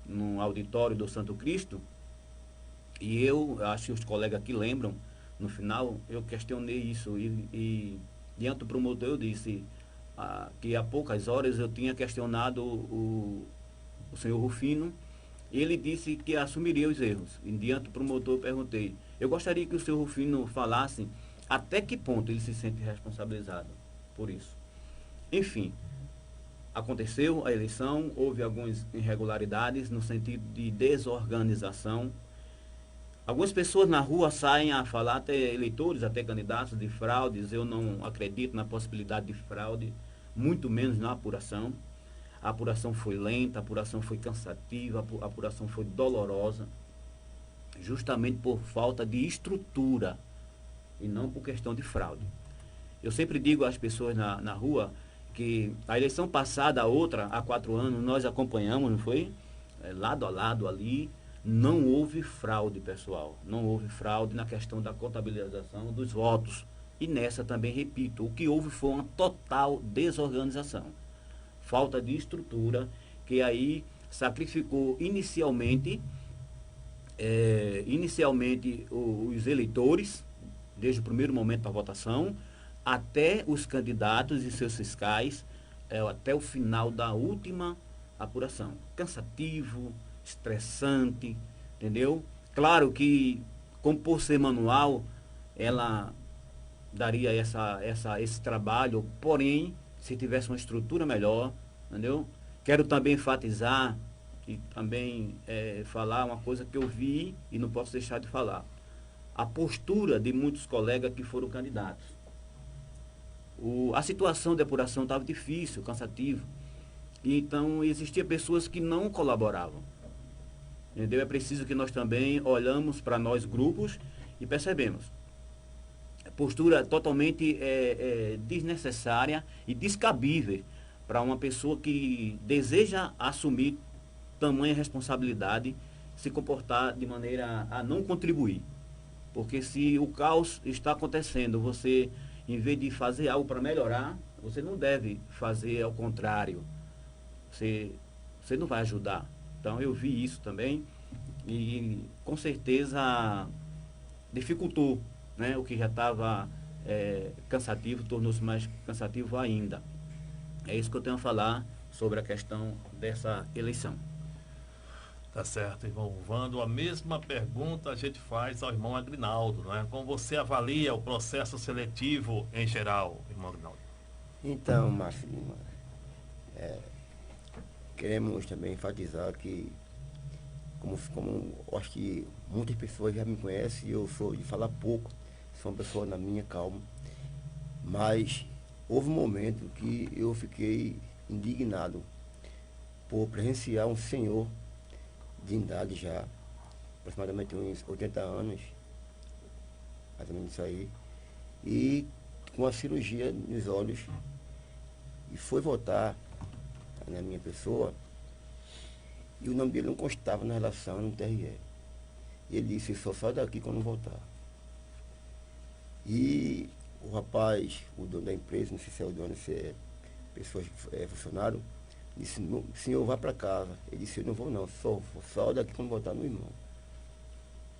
no auditório do Santo Cristo, e eu acho que os colegas aqui lembram, no final eu questionei isso e diante do promotor eu disse que há poucas horas eu tinha questionado o senhor Rufino, e ele disse que assumiria os erros. E diante do promotor eu perguntei: eu gostaria que o senhor Rufino falasse até que ponto ele se sente responsabilizado por isso. Enfim, aconteceu a eleição, houve algumas irregularidades no sentido de desorganização. Algumas pessoas na rua saem a falar, até eleitores, até candidatos, de fraudes. Eu não acredito na possibilidade de fraude, muito menos na apuração. A apuração foi lenta, a apuração foi cansativa, a apuração foi dolorosa, justamente por falta de estrutura e não por questão de fraude. Eu sempre digo às pessoas na rua que a eleição passada, a outra, há 4 anos, nós acompanhamos, não foi? Lado a lado ali, não houve fraude, pessoal. Não houve fraude na questão da contabilização dos votos. E nessa também, repito, o que houve foi uma total desorganização. Falta de estrutura, que aí sacrificou inicialmente os eleitores, desde o primeiro momento da votação, até os candidatos e seus fiscais, até o final da última apuração. Cansativo, estressante, entendeu? Claro que, como por ser manual, ela daria esse trabalho, porém, se tivesse uma estrutura melhor, entendeu? Quero também enfatizar e também falar uma coisa que eu vi e não posso deixar de falar. A postura de muitos colegas que foram candidatos. A situação de apuração estava difícil, cansativa. Então, existiam pessoas que não colaboravam. Entendeu? É preciso que nós também olhamos para nós grupos e percebemos. Postura totalmente desnecessária e descabível para uma pessoa que deseja assumir tamanha responsabilidade, se comportar de maneira a não contribuir. Porque se o caos está acontecendo, você, em vez de fazer algo para melhorar, você não deve fazer ao contrário. Você não vai ajudar. Então eu vi isso também e com certeza dificultou, né? O que já estava cansativo, tornou-se mais cansativo ainda. É isso que eu tenho a falar sobre a questão dessa eleição. Tá certo, irmão Vando. A mesma pergunta a gente faz ao irmão Agrinaldo, não é? Como você avalia o processo seletivo em geral, irmão Agrinaldo? Então, Márcio Lima, queremos também enfatizar que, como eu acho que muitas pessoas já me conhecem, eu sou de falar pouco, sou uma pessoa na minha calma, mas houve um momento que eu fiquei indignado por presenciar um senhor de idade já, aproximadamente uns 80 anos, mais ou menos isso aí, e com a cirurgia nos olhos, e foi votar na minha pessoa, e o nome dele não constava na relação no TRE. Ele disse, só sai daqui quando voltar. E o rapaz, o dono da empresa, não sei se é o dono, se é pessoa, funcionário, disse, senhor, vá para casa. Ele disse, eu não vou não, só daqui quando voltar no irmão.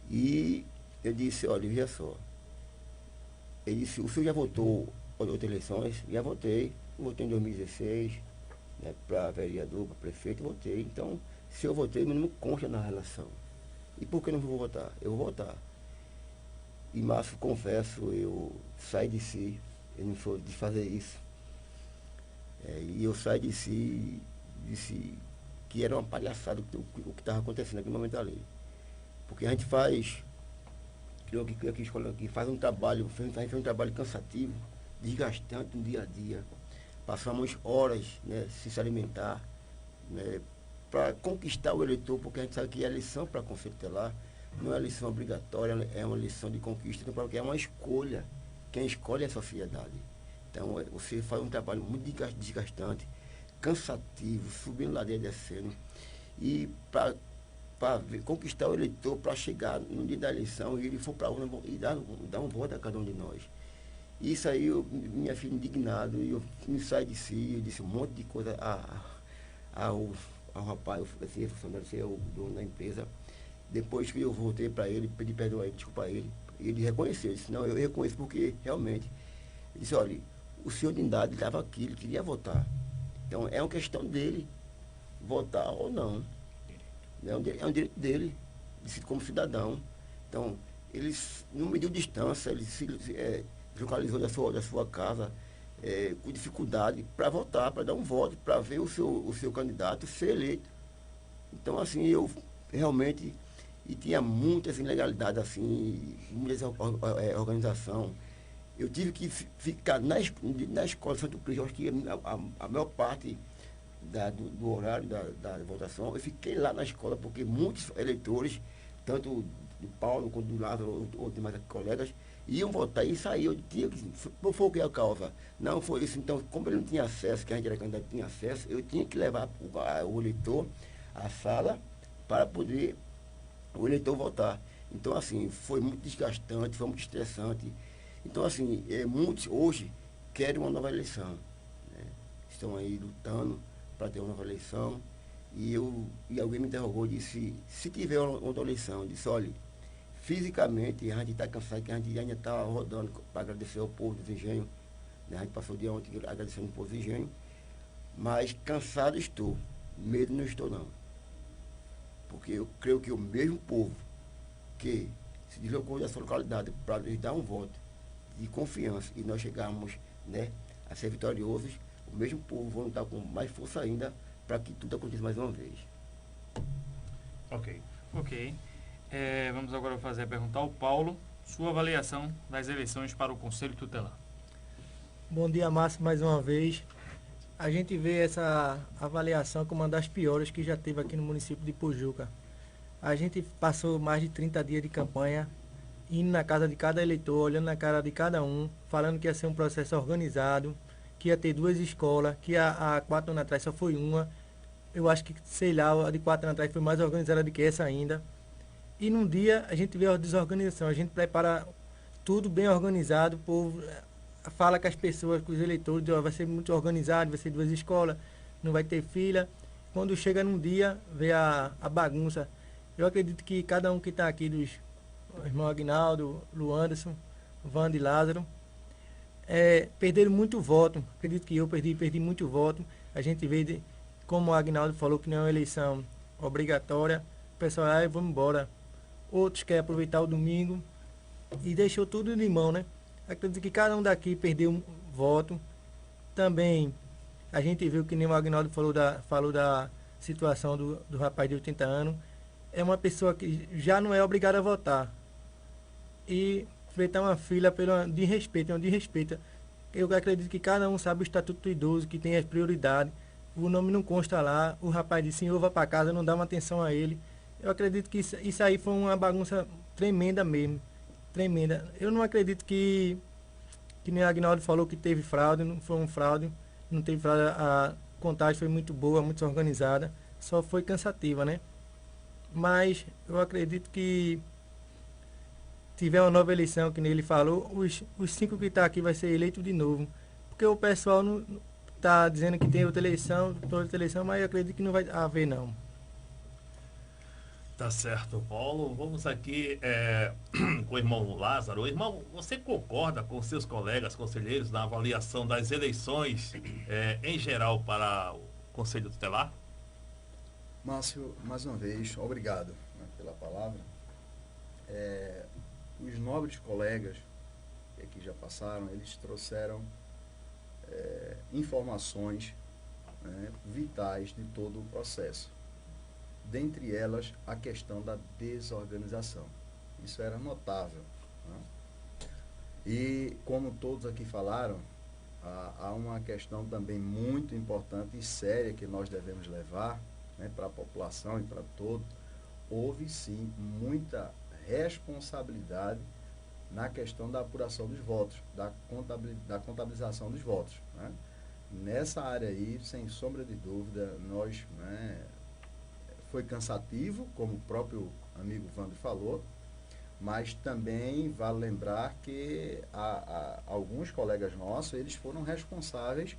E eu disse, olha, veja só. Ele disse, o senhor já votou outras eleições? Já votei em 2016, né, para vereador, para prefeito, votei. Então, se eu votei, não consta na relação. E por que não vou votar? Eu vou votar. E, Márcio, confesso, eu saí de si, eu não sou de fazer isso. E eu saí de si, disse que era uma palhaçada o que estava acontecendo naquele momento ali. Porque a gente faz, criou aqui escola aqui, faz um trabalho, a gente fez um trabalho cansativo, desgastante no dia a dia. Passamos horas, né, sem se alimentar, né, para conquistar o eleitor, porque a gente sabe que a eleição para conselho tutelar não é uma eleição obrigatória, é uma eleição de conquista, então, porque é uma escolha. Quem escolhe é a sociedade. Então, você faz um trabalho muito desgastante, cansativo, subindo ladeira e descendo. E para conquistar o eleitor, para chegar no dia da eleição, e ele for para a urna e dar um voto a cada um de nós. Isso aí, minha filha indignado, e eu me saí de si, eu disse um monte de coisa ao rapaz, esse funcionário, esse é o dono da empresa. Depois que eu voltei para ele, pedi perdão a ele, desculpa a ele, ele reconheceu, disse, não, eu reconheço porque realmente, ele disse, olha, o senhor de idade estava aqui, ele queria votar. Então é uma questão dele, votar ou não. É um direito dele, como cidadão. Então, ele não mediu distância, ele se localizou da sua casa com dificuldade para votar, para dar um voto, para ver o seu candidato ser eleito. Então, assim, eu realmente, e tinha muitas ilegalidades, assim, muitas organização. Eu tive que ficar na escola Santo Cristo, acho que a maior parte do horário da votação, eu fiquei lá na escola, porque muitos eleitores, tanto do Paulo quanto do Lázaro, ou demais colegas, iam votar e saíam. Não foi o que é a causa. Não foi isso. Então, como ele não tinha acesso, que a gente era candidato, tinha acesso, eu tinha que levar o eleitor à sala para poder o eleitor votar. Então, assim, foi muito desgastante, foi muito estressante. Então, assim, muitos hoje querem uma nova eleição, né? Estão aí lutando para ter uma nova eleição. E alguém me interrogou e disse, se tiver uma outra eleição, eu disse, olha, fisicamente a gente está cansado, que a gente ainda está rodando para agradecer ao povo do Engenho, né? A gente passou o dia ontem agradecendo ao povo do Engenho, mas cansado estou, medo não estou não. Porque eu creio que o mesmo povo que se deslocou da sua localidade para nos dar um voto de confiança e nós chegarmos, né, a ser vitoriosos, o mesmo povo vai lutar com mais força ainda para que tudo aconteça mais uma vez. Ok. Vamos agora fazer a pergunta ao Paulo. Sua avaliação das eleições para o Conselho Tutelar. Bom dia, Márcio, mais uma vez. A gente vê essa avaliação como uma das piores que já teve aqui no município de Pojuca. A gente passou mais de 30 dias de campanha, indo na casa de cada eleitor, olhando na cara de cada um, falando que ia ser um processo organizado, que ia ter 2 escolas, que há 4 anos atrás só foi uma. Eu acho que, sei lá, a de 4 anos atrás foi mais organizada do que essa ainda. E num dia a gente vê a desorganização, a gente prepara tudo bem organizado, o povo fala com as pessoas, com os eleitores, vai ser muito organizado, vai ser 2 escolas, não vai ter fila. Quando chega num dia, vê a bagunça. Eu acredito que cada um que está aqui, dos irmão Aguinaldo, Lu Anderson, Wanda e Lázaro, perderam muito voto. Acredito que eu perdi muito voto. A gente vê, como o Aguinaldo falou, que não é uma eleição obrigatória. O pessoal, vamos embora. Outros querem aproveitar o domingo e deixou tudo de mão, né? Acredito que cada um daqui perdeu um voto. Também a gente viu que nem o Aguinaldo falou da situação do rapaz de 80 anos. É uma pessoa que já não é obrigada a votar. E enfrentar uma fila de respeito, é um desrespeito. Eu acredito que cada um sabe o estatuto do idoso, que tem as prioridades. O nome não consta lá, o rapaz disse, senhor, vá para casa, não dá uma atenção a ele. Eu acredito que isso aí foi uma bagunça tremenda mesmo, tremenda. Eu não acredito que nem o Aguinaldo falou que teve fraude, não foi um fraude, não teve fraude, a contagem foi muito boa, muito organizada, só foi cansativa, né? Mas eu acredito que tiver uma nova eleição, que nem ele falou, os 5 que estão aqui vai ser eleito de novo. Porque o pessoal não está dizendo que tem outra eleição, mas eu acredito que não vai haver, não. Tá certo, Paulo. Vamos aqui com o irmão Lázaro. Irmão, você concorda com seus colegas conselheiros na avaliação das eleições em geral para o Conselho Tutelar? Márcio, mais uma vez, obrigado, né, pela palavra. Os nobres colegas que aqui já passaram, eles trouxeram informações, né, vitais de todo o processo. Dentre elas, a questão da desorganização. Isso era notável, né? E, como todos aqui falaram, há uma questão também muito importante e séria que nós devemos levar, né, para a população e para todos. Houve, sim, muita responsabilidade na questão da apuração dos votos, da contabilização dos votos, né? Nessa área aí, sem sombra de dúvida, nós, né, foi cansativo, como o próprio amigo Wander falou, mas também vale lembrar que alguns colegas nossos, eles foram responsáveis,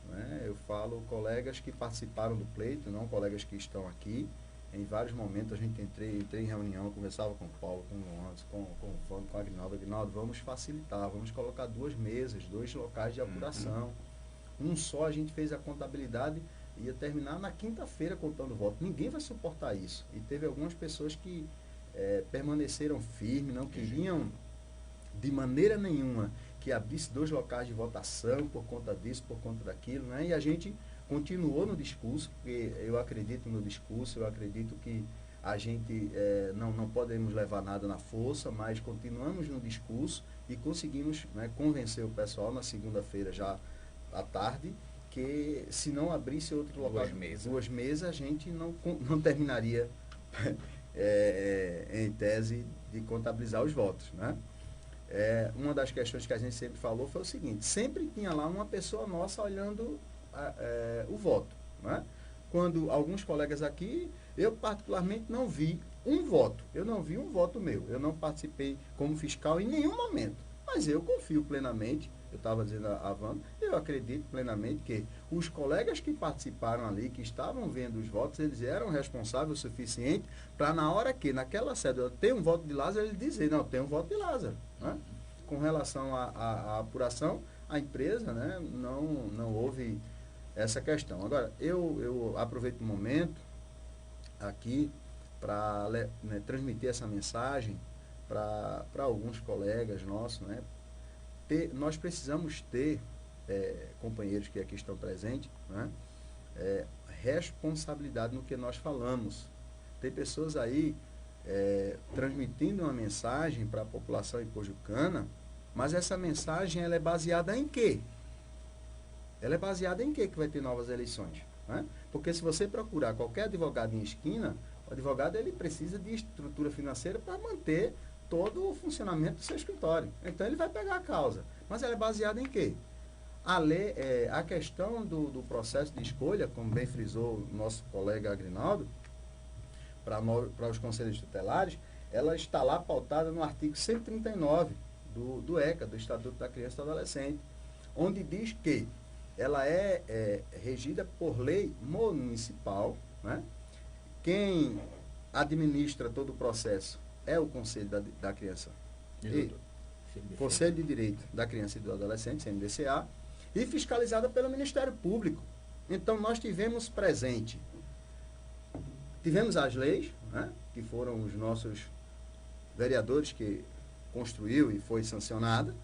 né? Eu falo colegas que participaram do pleito, não colegas que estão aqui. Em vários momentos a gente entrei em reunião, conversava com o Paulo, com o Luandes, com o Wander, com o Aguinaldo. Aguinaldo, vamos facilitar, vamos colocar 2 mesas, 2 locais de apuração. Um só a gente fez a contabilidade, ia terminar na quinta-feira contando voto. Ninguém vai suportar isso. E teve algumas pessoas que permaneceram firmes, não queriam de maneira nenhuma que abrisse 2 locais de votação por conta disso, por conta daquilo, né? E a gente continuou no discurso, porque eu acredito no discurso, eu acredito que a gente não podemos levar nada na força, mas continuamos no discurso e conseguimos, né, convencer o pessoal na segunda-feira já à tarde, que se não abrisse outro local, 2 mesas, a gente não terminaria em tese de contabilizar os votos, né? Uma das questões que a gente sempre falou foi o seguinte: sempre tinha lá uma pessoa nossa olhando o voto, né? Quando alguns colegas aqui, eu particularmente não vi um voto, eu não vi um voto meu, eu não participei como fiscal em nenhum momento, mas eu confio plenamente. Eu estava dizendo a Wanda, eu acredito plenamente que os colegas que participaram ali, que estavam vendo os votos, eles eram responsáveis o suficiente para, na hora que, naquela cédula, tem um voto de Lázaro, ele dizer, não, tem um voto de Lázaro, né? Com relação à apuração, a empresa, né, não houve essa questão. Agora, eu aproveito o momento aqui para, né, transmitir essa mensagem para alguns colegas nossos, né? Nós precisamos ter, companheiros que aqui estão presentes, né, responsabilidade no que nós falamos. Tem pessoas aí transmitindo uma mensagem para a população ipojucana, mas essa mensagem ela é baseada em quê? Ela é baseada em quê que vai ter novas eleições, né? Porque se você procurar qualquer advogado em esquina, o advogado ele precisa de estrutura financeira para manter todo o funcionamento do seu escritório. Então ele vai pegar a causa. Mas ela é baseada em quê? A questão do processo de escolha, como bem frisou o nosso colega Aguinaldo, para os conselhos tutelares, ela está lá pautada no artigo 139 do ECA, do Estatuto da Criança e do Adolescente, onde diz que ela é regida por lei municipal, né? Quem administra todo o processo é o Conselho da Criança. Conselho de Direito da Criança e do Adolescente, CNDCA, e fiscalizada pelo Ministério Público. Então, nós tivemos presente, tivemos as leis, né, que foram os nossos vereadores que construiu e foi sancionada.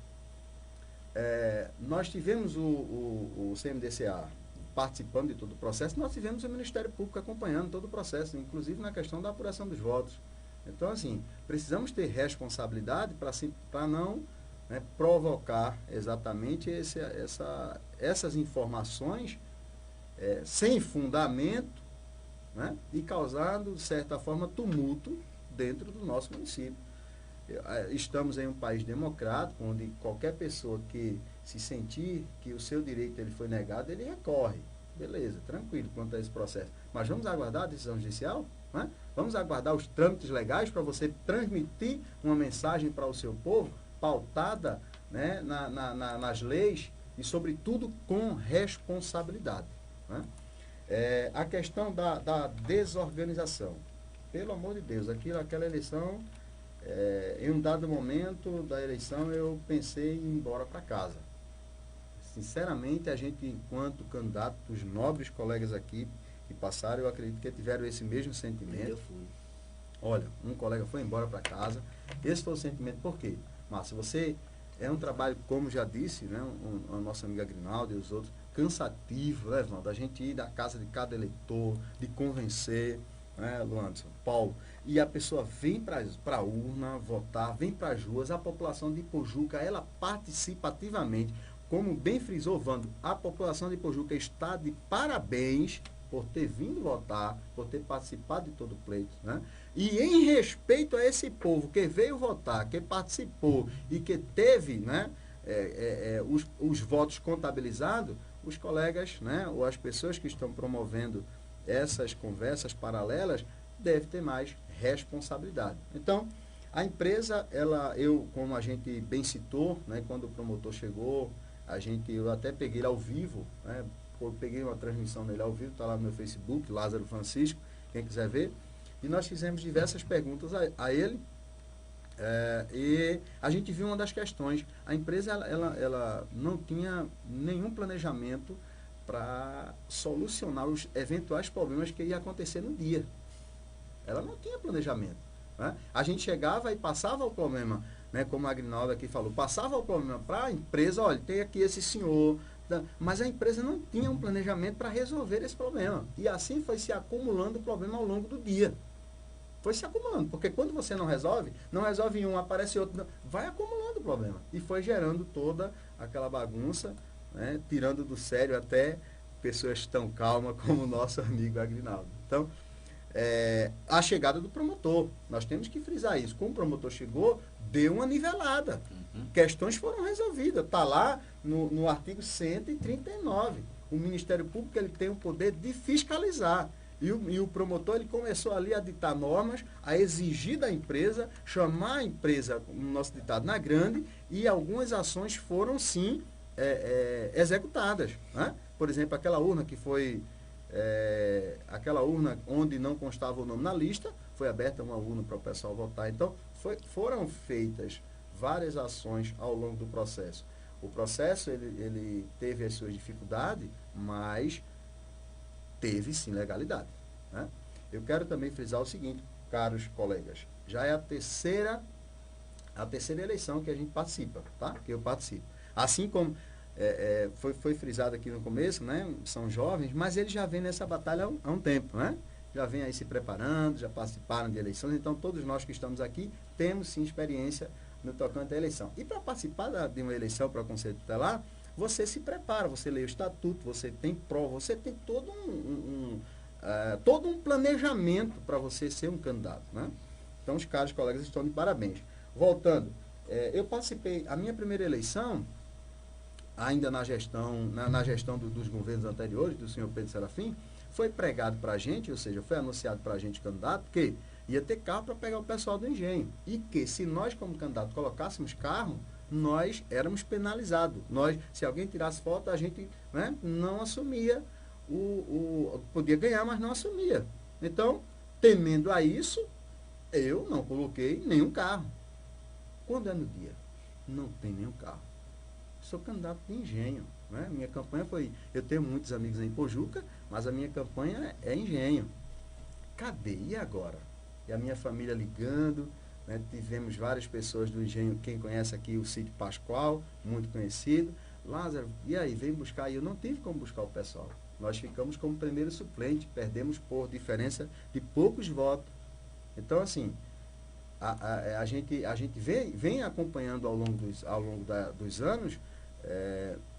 Nós tivemos o CNDCA participando de todo o processo, nós tivemos o Ministério Público acompanhando todo o processo, inclusive na questão da apuração dos votos. Então, assim, precisamos ter responsabilidade para não, né, provocar exatamente essas informações sem fundamento, né, e causando, de certa forma, tumulto dentro do nosso município. Estamos em um país democrático, onde qualquer pessoa que se sentir que o seu direito ele foi negado, ele recorre. Beleza, tranquilo quanto a esse processo. Mas vamos aguardar a decisão judicial? Né? Vamos aguardar os trâmites legais para você transmitir uma mensagem para o seu povo, pautada, né, nas leis e, sobretudo, com responsabilidade. Né? A questão da desorganização. Pelo amor de Deus, aquela eleição, em um dado momento da eleição, eu pensei em ir embora para casa. Sinceramente, a gente, enquanto candidato, os nobres colegas aqui que passaram, eu acredito que tiveram esse mesmo sentimento. Eu fui. Olha, um colega foi embora para casa. Esse foi o sentimento. Por quê? Márcio, você é um trabalho, como já disse, né, a nossa amiga Grinalda e os outros, cansativo, né, Evandro? A gente ir da casa de cada eleitor, de convencer, né, Luanderson, Paulo, e a pessoa vem para a urna votar, vem para as ruas, a população de Ipojuca, ela participa ativamente. Como bem frisou Vando, a população de Ipojuca está de parabéns por ter vindo votar, por ter participado de todo o pleito, né? E em respeito a esse povo que veio votar, que participou e que teve, né, os votos contabilizados, os colegas, né, ou as pessoas que estão promovendo essas conversas paralelas devem ter mais responsabilidade. Então, a empresa, como a gente bem citou, né, quando o promotor chegou, eu até peguei ele ao vivo, né, eu peguei uma transmissão dele ao vivo, está lá no meu Facebook, Lázaro Francisco, quem quiser ver, e nós fizemos diversas perguntas a ele, e a gente viu uma das questões. A empresa ela não tinha nenhum planejamento para solucionar os eventuais problemas que ia acontecer no dia. Ela não tinha planejamento. Né? A gente chegava e passava o problema, né, como a Grinalda aqui falou, passava o problema para a empresa, olha, tem aqui esse senhor, mas a empresa não tinha um planejamento para resolver esse problema. E assim foi se acumulando o problema ao longo do dia. Foi se acumulando, porque quando você não resolve um, aparece outro, vai acumulando o problema. E foi gerando toda aquela bagunça, né, tirando do sério até pessoas tão calmas como o nosso amigo Agrinaldo. Então, a chegada do promotor, nós temos que frisar isso. Como o promotor chegou, deu uma nivelada. Questões foram resolvidas. Está lá no artigo 139. O Ministério Público ele tem o poder de fiscalizar. E o promotor ele começou ali a ditar normas, a exigir da empresa, chamar a empresa, no nosso ditado, na grande, e algumas ações foram, sim, executadas. Né? Por exemplo, aquela urna que foi... aquela urna onde não constava o nome na lista, foi aberta uma urna para o pessoal votar. Então, foram feitas várias ações ao longo do processo. O processo, ele teve as suas dificuldades, mas teve sim legalidade. Né? Eu quero também frisar o seguinte, caros colegas, já é a terceira eleição que a gente participa, tá? Que eu participo. Assim como foi frisado aqui no começo, né? São jovens, mas eles já vêm nessa batalha há um tempo, né? Já vêm aí se preparando, já participaram de eleições, então todos nós que estamos aqui temos sim experiência no tocante à eleição. E para participar de uma eleição para o Conselho Tutelar, você se prepara, você lê o estatuto, você tem prova, você tem todo um planejamento para você ser um candidato, né? Então os caros colegas estão de parabéns. Voltando, eu participei, a minha primeira eleição, ainda na gestão dos governos anteriores, do senhor Pedro Serafim, foi pregado para a gente, ou seja, foi anunciado para a gente candidato, que ia ter carro para pegar o pessoal do engenho. E que se nós, como candidato, colocássemos carro, nós éramos penalizados. Se alguém tirasse foto, a gente, né, não assumia, podia ganhar, mas não assumia. Então, temendo a isso, eu não coloquei nenhum carro. Quando é no dia? Não tem nenhum carro. Sou candidato de engenho. Né? Minha campanha foi... Eu tenho muitos amigos em Pojuca, mas a minha campanha é engenho. Cadê? E agora? E a minha família ligando, né? Tivemos várias pessoas do engenho, quem conhece aqui o Sítio Pascoal, muito conhecido. Lázaro, e aí, vem buscar. E eu não tive como buscar o pessoal. Nós ficamos como primeiro suplente, perdemos por diferença de poucos votos. Então, assim, a gente vem acompanhando ao longo dos anos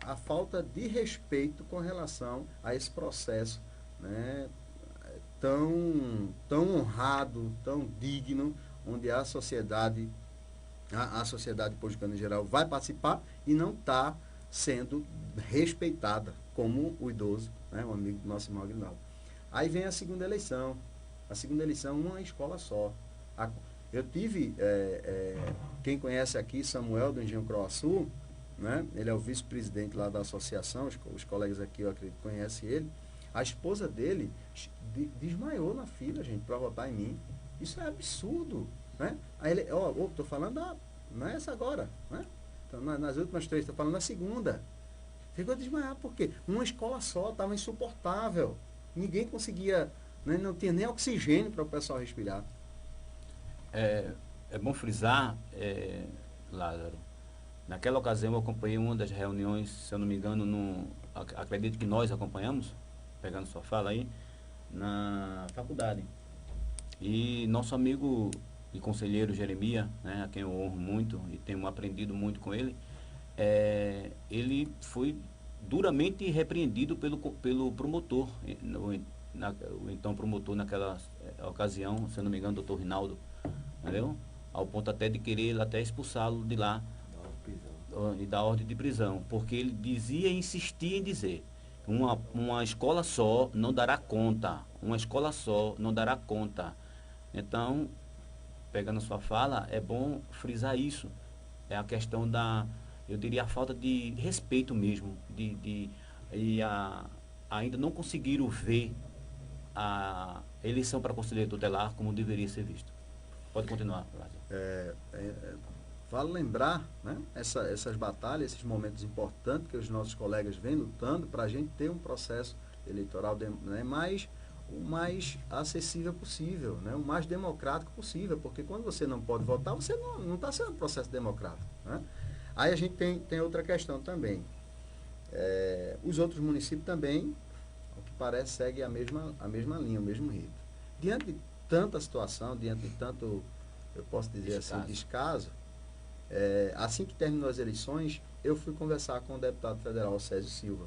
a falta de respeito com relação a esse processo, né, tão honrado, tão digno, onde a sociedade pojucana em geral vai participar e não está sendo respeitada como o idoso, né, um amigo do nosso irmão Aguinaldo. Aí vem a segunda eleição. A segunda eleição, uma escola só. Eu tive, quem conhece aqui, Samuel do Engenho Croaçu, né? Ele é o vice-presidente lá da associação, os colegas aqui, eu acredito, conhecem ele. A esposa dele desmaiou na fila, gente, para votar em mim. Isso é absurdo, né? Aí ele, estou falando não é essa agora, né? Então, nas últimas 3, estou falando na segunda. Ficou a desmaiar, por quê? Uma escola só, estava insuportável. Ninguém conseguia, né? Não tinha nem oxigênio para o pessoal respirar. É bom frisar, Lázaro, naquela ocasião eu acompanhei uma das reuniões, se eu não me engano, acredito que nós acompanhamos, pegando sua fala aí, na faculdade. E nosso amigo e conselheiro Jeremias, né, a quem eu honro muito e tenho aprendido muito com ele, ele foi duramente repreendido pelo promotor, o então promotor naquela ocasião, se eu não me engano, doutor Rinaldo, entendeu? Ao ponto até de querer até expulsá-lo de lá e dar ordem de prisão, porque ele dizia e insistia em dizer: uma escola só não dará conta, uma escola só não dará conta. Então, pegando sua fala, é bom frisar isso. É a questão eu diria, a falta de respeito mesmo, ainda não conseguiram ver a eleição para conselheiro tutelar como deveria ser visto. Pode continuar, Lázaro. Vale lembrar, né, essas batalhas, esses momentos importantes que os nossos colegas vêm lutando para a gente ter um processo eleitoral, né, o mais acessível possível, né, o mais democrático possível, porque quando você não pode votar, você não está sendo um processo democrático. Né? Aí a gente tem outra questão também. Os outros municípios também, ao que parece, seguem a mesma linha, o mesmo ritmo. Diante de tanta situação, diante de tanto, eu posso dizer assim, descaso, assim que terminou as eleições, eu fui conversar com o deputado federal Césio Silva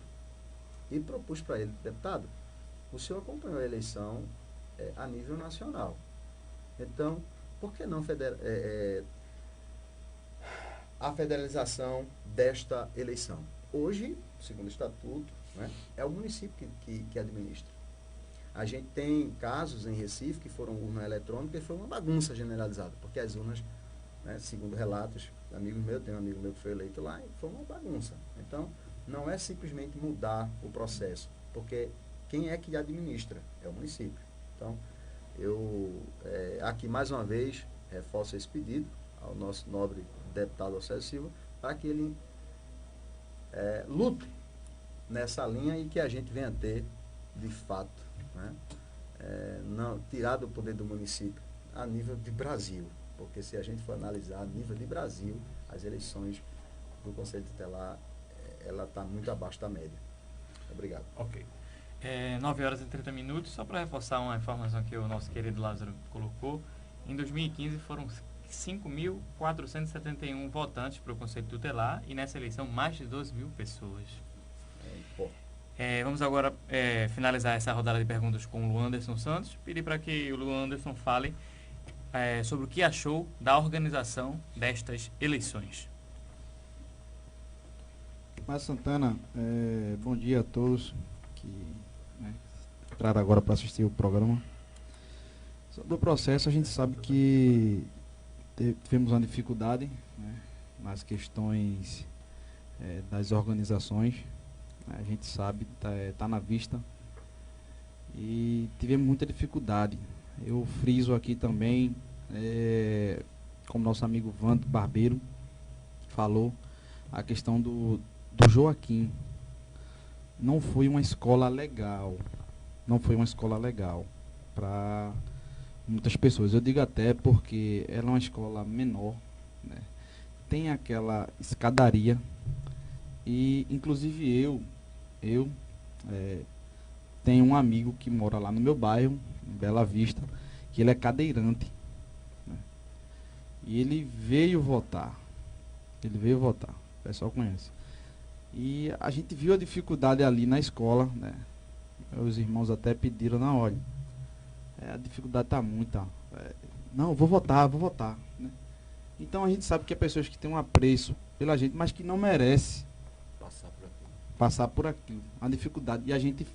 e propus para ele: deputado, o senhor acompanhou a eleição a nível nacional, então por que não a federalização desta eleição? Hoje, segundo o estatuto, né, é o município que administra. A gente tem casos em Recife que foram urna eletrônica e foi uma bagunça generalizada, porque as urnas, né, segundo relatos, tem um amigo meu que foi eleito lá, e foi uma bagunça. Então, não é simplesmente mudar o processo, porque quem é que administra? É o município. Então, eu aqui mais uma vez reforço esse pedido ao nosso nobre deputado Césio Silva, para que ele lute nessa linha e que a gente venha ter, de fato, né, não tirar do poder do município a nível de Brasil, porque se a gente for analisar a nível de Brasil, as eleições do Conselho Tutelar, ela está muito abaixo da média. Obrigado. Ok. 9 horas e 30 minutos, só para reforçar uma informação que o nosso querido Lázaro colocou. Em 2015 foram 5.471 votantes para o Conselho Tutelar e nessa eleição mais de 12.000 pessoas. Vamos agora finalizar essa rodada de perguntas com o Luanderson Santos. Pedir para que o Luanderson fale sobre o que achou da organização destas eleições. Mas Santana, bom dia a todos que entraram agora para assistir o programa. Sobre o processo, a gente sabe que tivemos uma dificuldade, né, nas questões das organizações. A gente sabe, está na vista. E tivemos muita dificuldade eu friso aqui também, como nosso amigo Vando Barbeiro falou, a questão do Joaquim. Não foi uma escola legal. Não foi uma escola legal para muitas pessoas. Eu digo até porque ela é uma escola menor, né? Tem aquela escadaria e, inclusive, eu tenho um amigo que mora lá no meu bairro, em Bela Vista, que ele é cadeirante, né? E ele veio votar. O pessoal conhece. E a gente viu a dificuldade ali na escola, né? Os irmãos até pediram na hora. A dificuldade está muita. Não, vou votar, né? Então a gente sabe que há pessoas que têm um apreço pela gente, mas que não merece passar por aquilo. A dificuldade. E a gente,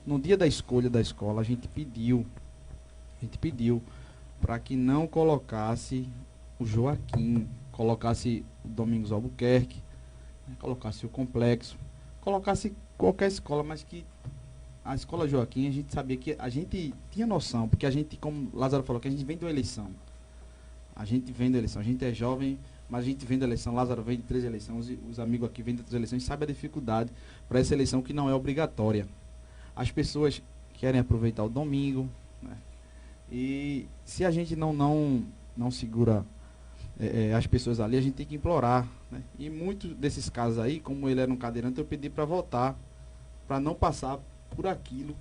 no dia da escolha da escola, a gente pediu para que não colocasse o Joaquim, colocasse o Domingos Albuquerque, né? Colocasse o Complexo, colocasse qualquer escola, mas que a escola Joaquim, a gente sabia que a gente tinha noção, porque a gente, como Lázaro falou, que a gente vem de uma eleição. A gente é jovem, mas a gente vem da eleição. Lázaro vem de 3 eleições, os amigos aqui vêm de 3 eleições, sabe a dificuldade para essa eleição que não é obrigatória. As pessoas querem aproveitar o domingo, né? E se a gente não segura as pessoas ali, a gente tem que implorar, né? E muitos desses casos aí, como ele era um cadeirante, eu pedi para votar, para não passar por aquilo,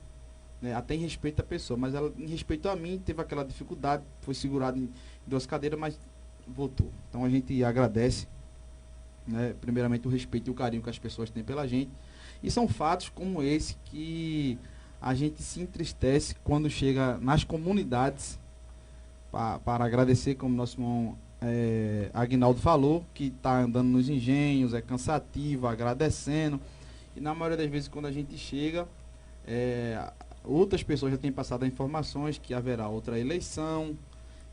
né? Até em respeito à pessoa, mas ela, em respeito a mim, teve aquela dificuldade, foi segurado em 2 cadeiras, mas votou. Então a gente agradece, né, primeiramente o respeito e o carinho que as pessoas têm pela gente, e são fatos como esse que a gente se entristece quando chega nas comunidades para agradecer, como nosso irmão Aguinaldo falou, que está andando nos engenhos, é cansativo, agradecendo, e na maioria das vezes quando a gente chega, outras pessoas já têm passado informações que haverá outra eleição,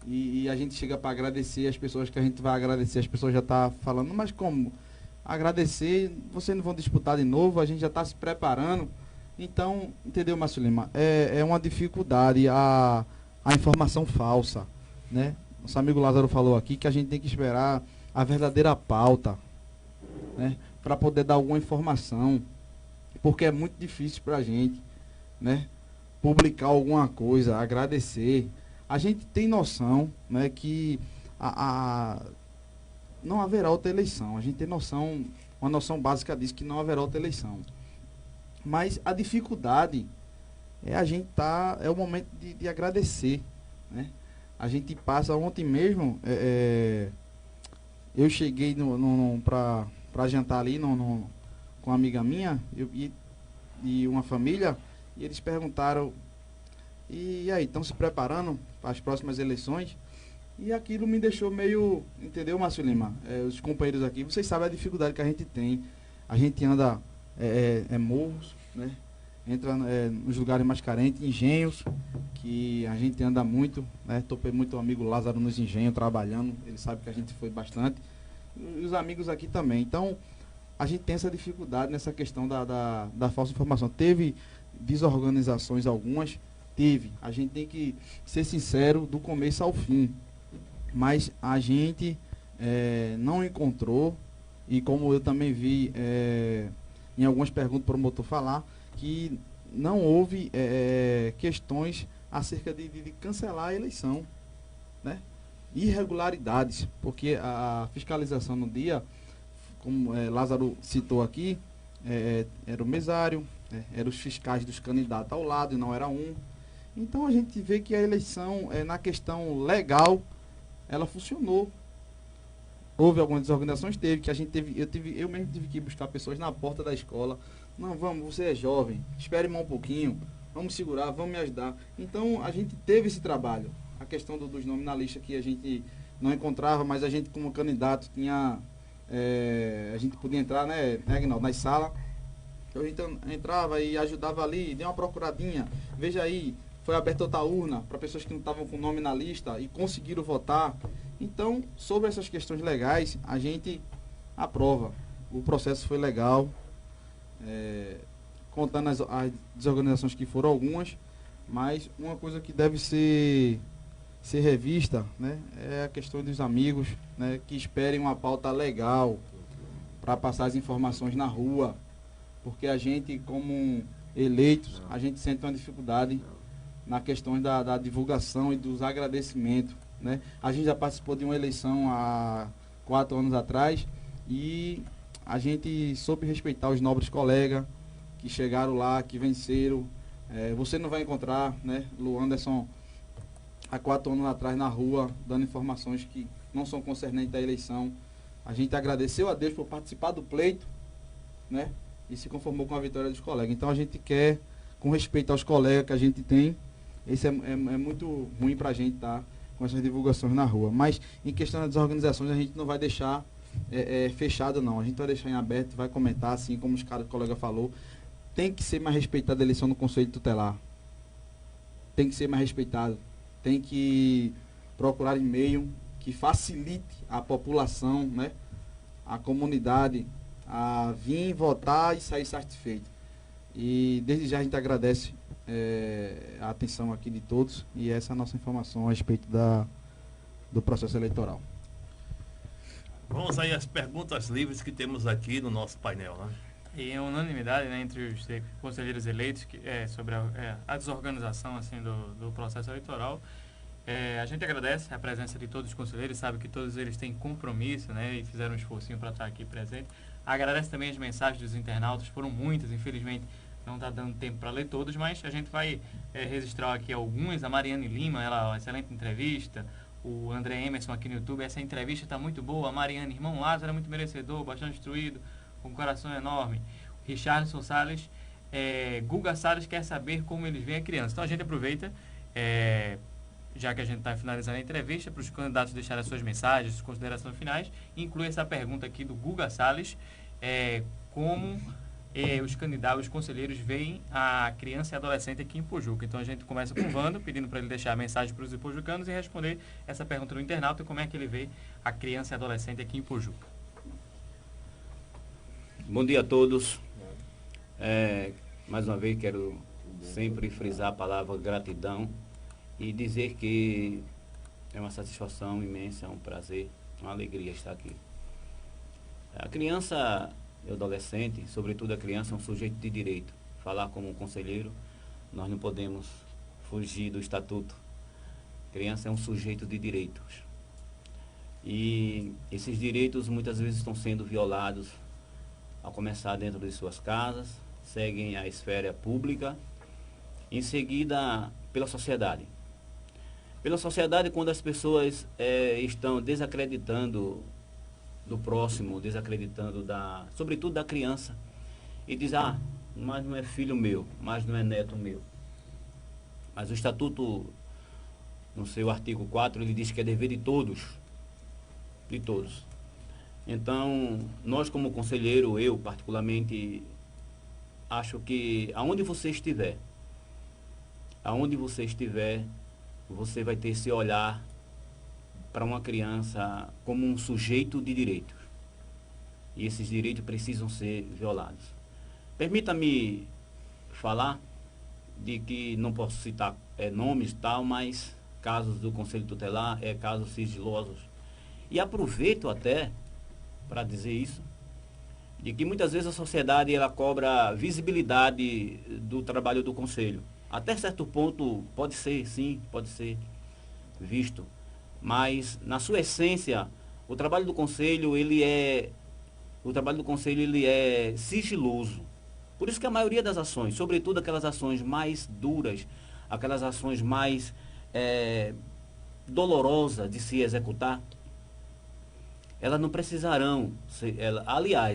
e a gente chega para agradecer as pessoas que a gente vai agradecer, as pessoas já estão falando, mas como agradecer, vocês não vão disputar de novo, a gente já está se preparando. Então, entendeu, Márcio Lima? É uma dificuldade a informação falsa, né? Nosso amigo Lázaro falou aqui que a gente tem que esperar a verdadeira pauta, né, para poder dar alguma informação, porque é muito difícil para a gente, né, publicar alguma coisa, agradecer. A gente tem noção, né, que não haverá outra eleição. A gente tem noção, uma noção básica disso, que não haverá outra eleição. Mas a dificuldade é o momento de agradecer, né? A gente passa ontem mesmo, eu cheguei para jantar ali com uma amiga minha e uma família, e eles perguntaram, e aí, estão se preparando para as próximas eleições? E aquilo me deixou meio, entendeu, Márcio Lima? Os companheiros aqui, vocês sabem a dificuldade que a gente tem. A gente anda morros, né? Entra nos lugares mais carentes, engenhos, que a gente anda muito, né? Topei muito o amigo Lázaro nos engenhos, trabalhando, ele sabe que a gente foi bastante, e os amigos aqui também. Então, a gente tem essa dificuldade nessa questão da falsa informação. Teve desorganizações algumas, a gente tem que ser sincero do começo ao fim, mas a gente não encontrou, e como eu também vi em algumas perguntas o promotor falar, que não houve questões acerca de cancelar a eleição, né? Irregularidades, porque a fiscalização no dia, como Lázaro citou aqui, era o mesário, eram os fiscais dos candidatos ao lado, e não era um. Então a gente vê que a eleição, na questão legal, ela funcionou. Houve algumas desorganizações, eu mesmo tive que buscar pessoas na porta da escola. Não, vamos, você é jovem, espere mais um pouquinho, vamos segurar, vamos me ajudar. Então a gente teve esse trabalho. A questão dos nomes na lista que a gente não encontrava, mas a gente como candidato tinha, a gente podia entrar, né, Aguinaldo, nas salas. Eu entrava e ajudava ali, dei uma procuradinha, veja aí, foi aberta outra urna para pessoas que não estavam com nome na lista e conseguiram votar. Então, sobre essas questões legais, a gente aprova. O processo foi legal, contando as desorganizações que foram algumas, Mas uma coisa que deve ser revista, né, é a questão dos amigos, né, que esperem uma pauta legal para passar as informações na rua, porque a gente, como eleitos, a gente sente uma dificuldade na questão da divulgação e dos agradecimentos, né? A gente já participou de uma eleição há 4 anos atrás e a gente soube respeitar os nobres colegas que chegaram lá, que venceram. Você não vai encontrar, né, Lu Anderson, há 4 anos atrás na rua, dando informações que não são concernentes à eleição. A gente agradeceu a Deus por participar do pleito, né, e se conformou com a vitória dos colegas. Então a gente quer, com respeito aos colegas que a gente tem, isso é muito ruim para a gente estar com essas divulgações na rua. Mas em questão das organizações, a gente não vai deixar fechado, não. A gente vai deixar em aberto, vai comentar, assim como o colega falou. Tem que ser mais respeitada a eleição do Conselho Tutelar. Tem que ser mais respeitado. Tem que procurar e-mail que facilite a população, né, a comunidade, a vir votar e sair satisfeito. E desde já a gente agradece a atenção aqui de todos e essa é a nossa informação a respeito do processo eleitoral. Vamos aí às perguntas livres que temos aqui no nosso painel, né? E em unanimidade, né, entre os conselheiros eleitos sobre a desorganização assim, do processo eleitoral. A gente agradece a presença de todos os conselheiros, sabe que todos eles têm compromisso, né, e fizeram um esforcinho para estar aqui presente. Agradece também as mensagens dos internautas, foram muitas, infelizmente não está dando tempo para ler todos, mas a gente vai registrar aqui algumas. A Mariane Lima, ela uma excelente entrevista. O André Emerson aqui no YouTube, essa entrevista está muito boa. A Mariane, irmão Lázaro é muito merecedor, bastante instruído, com um coração enorme. O Richardson Salles, Guga Salles quer saber como eles veem a criança. Então a gente aproveita, já que a gente está finalizando a entrevista, para os candidatos deixarem as suas mensagens, suas considerações finais, inclui essa pergunta aqui do Guga Salles, como os candidatos, os conselheiros veem a criança e adolescente aqui em Pojuca. Então a gente começa com o Vando, pedindo para ele deixar a mensagem para os ipojucanos e responder essa pergunta do internauta, como é que ele vê a criança e adolescente aqui em Pojuca. Bom dia a todos. Mais uma vez quero sempre frisar a palavra gratidão e dizer que é uma satisfação imensa, é um prazer, uma alegria estar aqui. A criança e o adolescente, sobretudo a criança, é um sujeito de direito. Falar como um conselheiro, nós não podemos fugir do estatuto. A criança é um sujeito de direitos. E esses direitos muitas vezes estão sendo violados, ao começar dentro de suas casas, seguem a esfera pública, em seguida pela sociedade. Pela sociedade, quando as pessoas estão desacreditando do próximo, desacreditando sobretudo da criança, e diz, mas não é filho meu, mas não é neto meu. Mas o Estatuto, no seu artigo 4, ele diz que é dever de todos. De todos. Então, nós como conselheiro, eu particularmente, acho que aonde você estiver, você vai ter esse olhar para uma criança como um sujeito de direitos. E esses direitos precisam ser violados. Permita-me falar de que não posso citar nomes e tal, mas casos do Conselho Tutelar, casos sigilosos. E aproveito até para dizer isso, de que muitas vezes a sociedade ela cobra visibilidade do trabalho do Conselho. Até certo ponto pode ser, sim, pode ser visto. Mas, na sua essência, o trabalho do Conselho, ele é sigiloso. Por isso que a maioria das ações, sobretudo aquelas ações mais duras, aquelas ações mais dolorosas de se executar, elas não precisarão,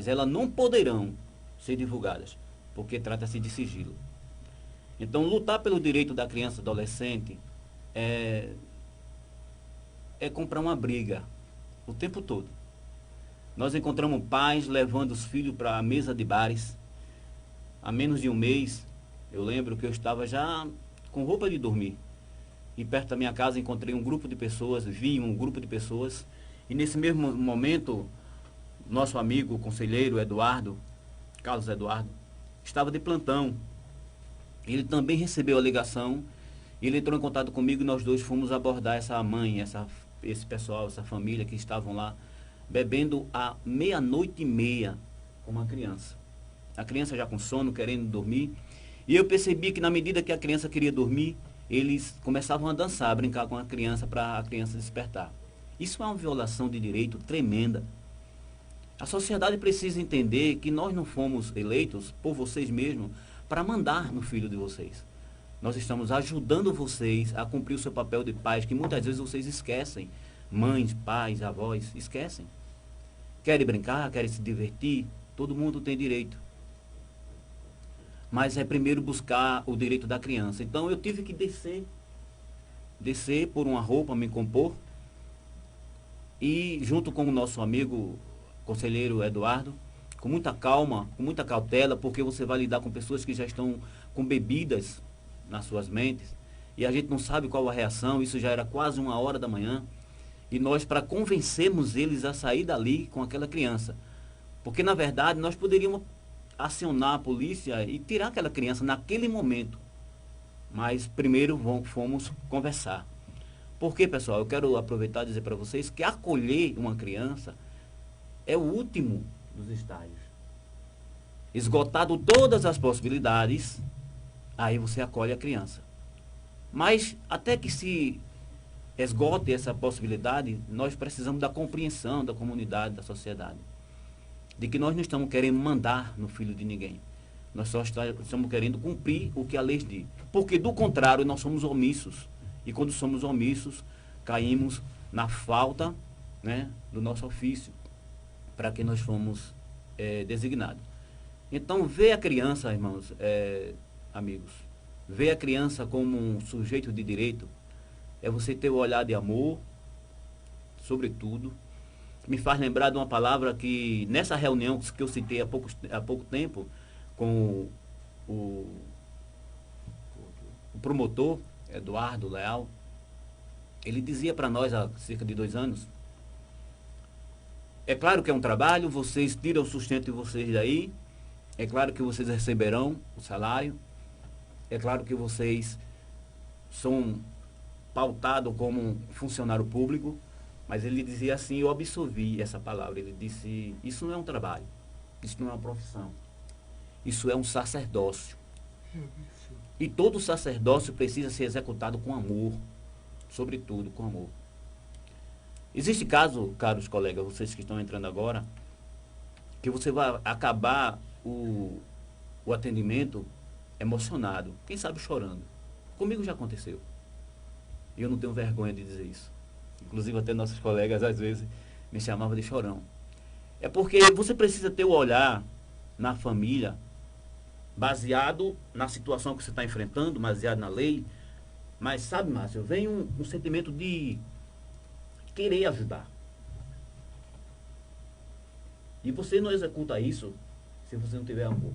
elas não poderão ser divulgadas, porque trata-se de sigilo. Então, lutar pelo direito da criança e adolescente é comprar uma briga o tempo todo. Nós encontramos pais levando os filhos para a mesa de bares. Há menos de um mês, eu lembro que eu estava já com roupa de dormir. E perto da minha casa encontrei um grupo de pessoas, e nesse mesmo momento, nosso amigo, o conselheiro Carlos Eduardo, estava de plantão. Ele também recebeu a ligação Ele entrou em contato comigo e nós dois fomos abordar essa mãe, esse pessoal, essa família que estavam lá, bebendo à 00:30 com uma criança. A criança já com sono, querendo dormir. E eu percebi que na medida que a criança queria dormir, eles começavam a dançar, a brincar com a criança para a criança despertar. Isso é uma violação de direito tremenda. A sociedade precisa entender que nós não fomos eleitos por vocês mesmos para mandar no filho de vocês. Nós estamos ajudando vocês a cumprir o seu papel de pais, que muitas vezes vocês esquecem. Mães, pais, avós, esquecem. Querem brincar, querem se divertir, todo mundo tem direito. Mas é primeiro buscar o direito da criança. Então eu tive que descer por uma roupa, me compor, e junto com o nosso amigo conselheiro Eduardo, com muita calma, com muita cautela, porque você vai lidar com pessoas que já estão com bebidas nas suas mentes, e a gente não sabe qual a reação. Isso já era quase 1h da manhã, e nós, para convencermos eles a sair dali com aquela criança, porque na verdade nós poderíamos acionar a polícia e tirar aquela criança naquele momento, mas primeiro fomos conversar. Porque, pessoal, eu quero aproveitar e dizer para vocês que acolher uma criança é o último dos estágios. Esgotado todas as possibilidades, aí você acolhe a criança. Mas até que se esgote essa possibilidade, nós precisamos da compreensão da comunidade, da sociedade. De que nós não estamos querendo mandar no filho de ninguém. Nós só estamos querendo cumprir o que a lei diz. Porque, do contrário, nós somos omissos. E quando somos omissos, caímos na falta, né, do nosso ofício, para que nós fomos designados. Então, ver a criança, irmãos, amigos, ver a criança como um sujeito de direito, é você ter o olhar de amor, sobretudo. Me faz lembrar de uma palavra que, nessa reunião que eu citei há pouco tempo, com o promotor, Eduardo Leal, ele dizia para nós há cerca de 2 anos, é claro que é um trabalho, vocês tiram o sustento de vocês daí, é claro que vocês receberão o salário, é claro que vocês são pautados como um funcionário público, mas ele dizia assim, eu absorvi essa palavra, ele disse, isso não é um trabalho, isso não é uma profissão, isso é um sacerdócio. E todo sacerdócio precisa ser executado com amor, sobretudo com amor. Existe caso, caros colegas, vocês que estão entrando agora, que você vai acabar o atendimento emocionado, quem sabe chorando. Comigo já aconteceu. E eu não tenho vergonha de dizer isso. Inclusive até nossos colegas às vezes me chamavam de chorão. É porque você precisa ter o olhar na família, baseado na situação que você está enfrentando, baseado na lei. Mas sabe, Márcio, vem um sentimento de querer ajudar. E você não executa isso se você não tiver amor.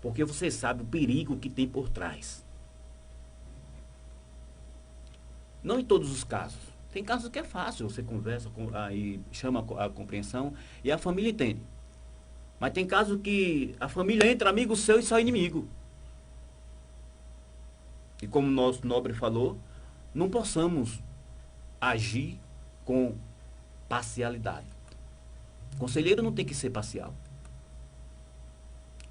Porque você sabe o perigo que tem por trás. Não em todos os casos. Tem casos que é fácil, você conversa e chama a compreensão e a família entende. Mas tem casos que a família entra amigo seu e sai inimigo. E como o nosso nobre falou, não possamos agir com parcialidade. Conselheiro não tem que ser parcial.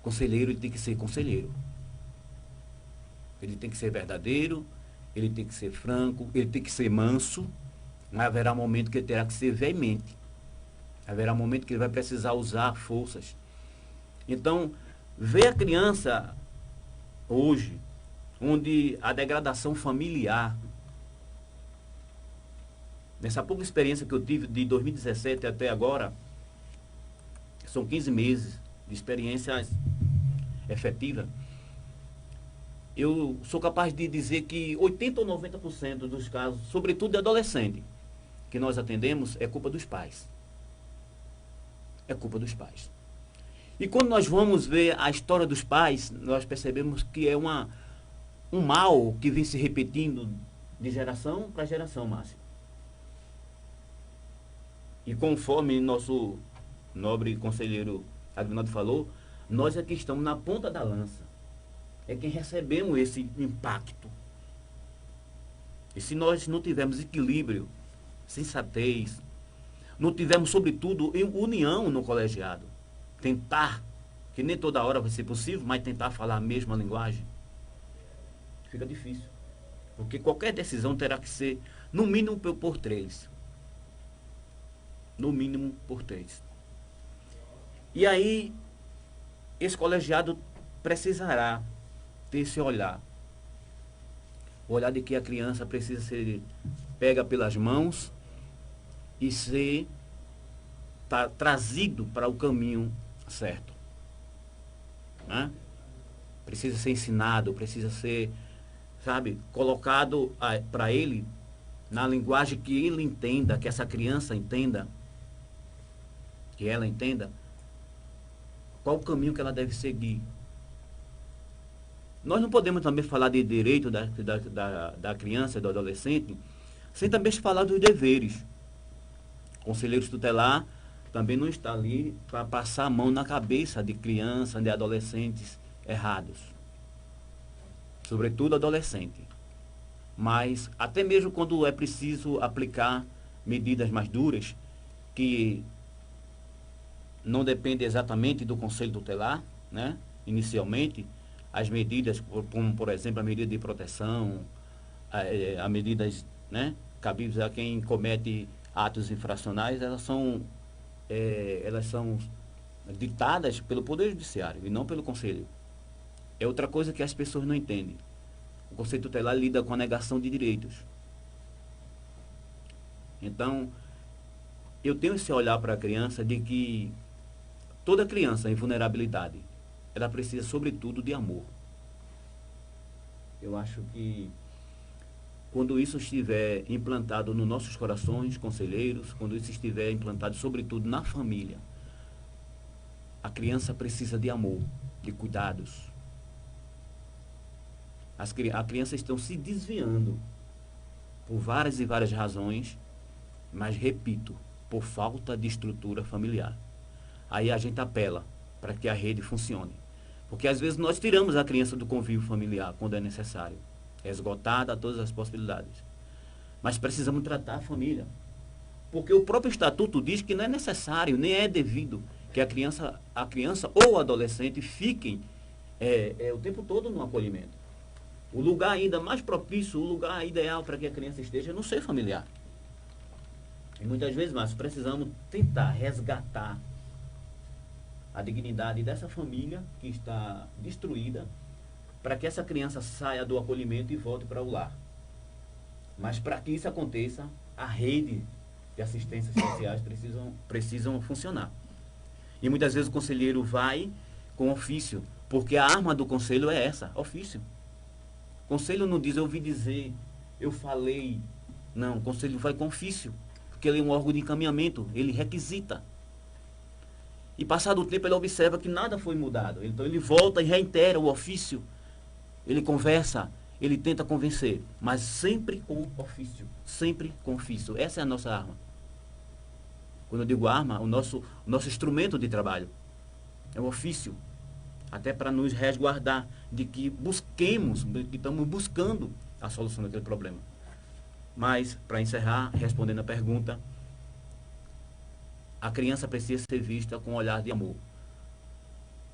Conselheiro, ele tem que ser conselheiro. Ele tem que ser verdadeiro, ele tem que ser franco, ele tem que ser manso, mas haverá um momento que ele terá que ser veemente. Haverá um momento que ele vai precisar usar forças. Então, ver a criança hoje, onde a degradação familiar, nessa pouca experiência que eu tive de 2017 até agora, são 15 meses de experiência efetiva, eu sou capaz de dizer que 80% ou 90% dos casos, sobretudo de adolescente, que nós atendemos, é culpa dos pais. É culpa dos pais. E quando nós vamos ver a história dos pais, nós percebemos que é um mal que vem se repetindo de geração para geração, Márcio. E conforme nosso nobre conselheiro Aguinaldo falou, nós aqui estamos na ponta da lança. é quem recebemos esse impacto. E se nós não tivermos equilíbrio, sensatez, não tivermos, sobretudo, união no colegiado, tentar, que nem toda hora vai ser possível, mas tentar falar a mesma linguagem, fica difícil. Porque qualquer decisão terá que ser, no mínimo, por 3. No mínimo, por 3. E aí, esse colegiado precisará ter esse olhar. O olhar de que a criança precisa ser pega pelas mãos e ser trazido para o caminho certo. Né? Precisa ser ensinado, precisa ser, colocado para ele na linguagem que ele entenda, que essa criança entenda, que ela entenda qual o caminho que ela deve seguir. Nós não podemos também falar de direito da criança e do adolescente sem também falar dos deveres. O conselheiro tutelar também não está ali para passar a mão na cabeça de crianças, de adolescentes errados. Sobretudo adolescente. Mas até mesmo quando é preciso aplicar medidas mais duras, que não dependem exatamente do conselho tutelar, né? Inicialmente, as medidas, como por exemplo a medida de proteção, a medidas, né, cabíveis a quem comete atos infracionais, elas são ditadas pelo Poder Judiciário e não pelo Conselho. É outra coisa que as pessoas não entendem. O Conselho Tutelar lida com a negação de direitos. Então, eu tenho esse olhar para a criança de que toda criança em vulnerabilidade, ela precisa, sobretudo, de amor. Eu acho que quando isso estiver implantado nos nossos corações, conselheiros, quando isso estiver implantado, sobretudo, na família, a criança precisa de amor, de cuidados. As crianças estão se desviando por várias e várias razões, mas, repito, por falta de estrutura familiar. Aí a gente apela para que a rede funcione. Porque às vezes nós tiramos a criança do convívio familiar quando é necessário. É esgotada todas as possibilidades. Mas precisamos tratar a família. Porque o próprio estatuto diz que não é necessário, nem é devido que a criança ou o adolescente fiquem o tempo todo no acolhimento. O lugar ainda mais propício, o lugar ideal para que a criança esteja é no seio familiar. E muitas vezes, mas precisamos tentar resgatar a dignidade dessa família que está destruída, para que essa criança saia do acolhimento e volte para o lar. Mas para que isso aconteça, a rede de assistências sociais precisam funcionar. E muitas vezes o conselheiro vai com ofício, porque a arma do conselho é essa, ofício. O conselho não diz, eu ouvi dizer, eu falei. Não, o conselho vai com ofício, porque ele é um órgão de encaminhamento, ele requisita. E passado o tempo ele observa que nada foi mudado. Então ele volta e reitera o ofício. Ele conversa, ele tenta convencer, mas sempre com ofício. Sempre com ofício. Essa é a nossa arma. Quando eu digo arma, o nosso instrumento de trabalho é o ofício. Até para nos resguardar de que estamos buscando a solução daquele problema. Mas, para encerrar, respondendo a pergunta, a criança precisa ser vista com um olhar de amor.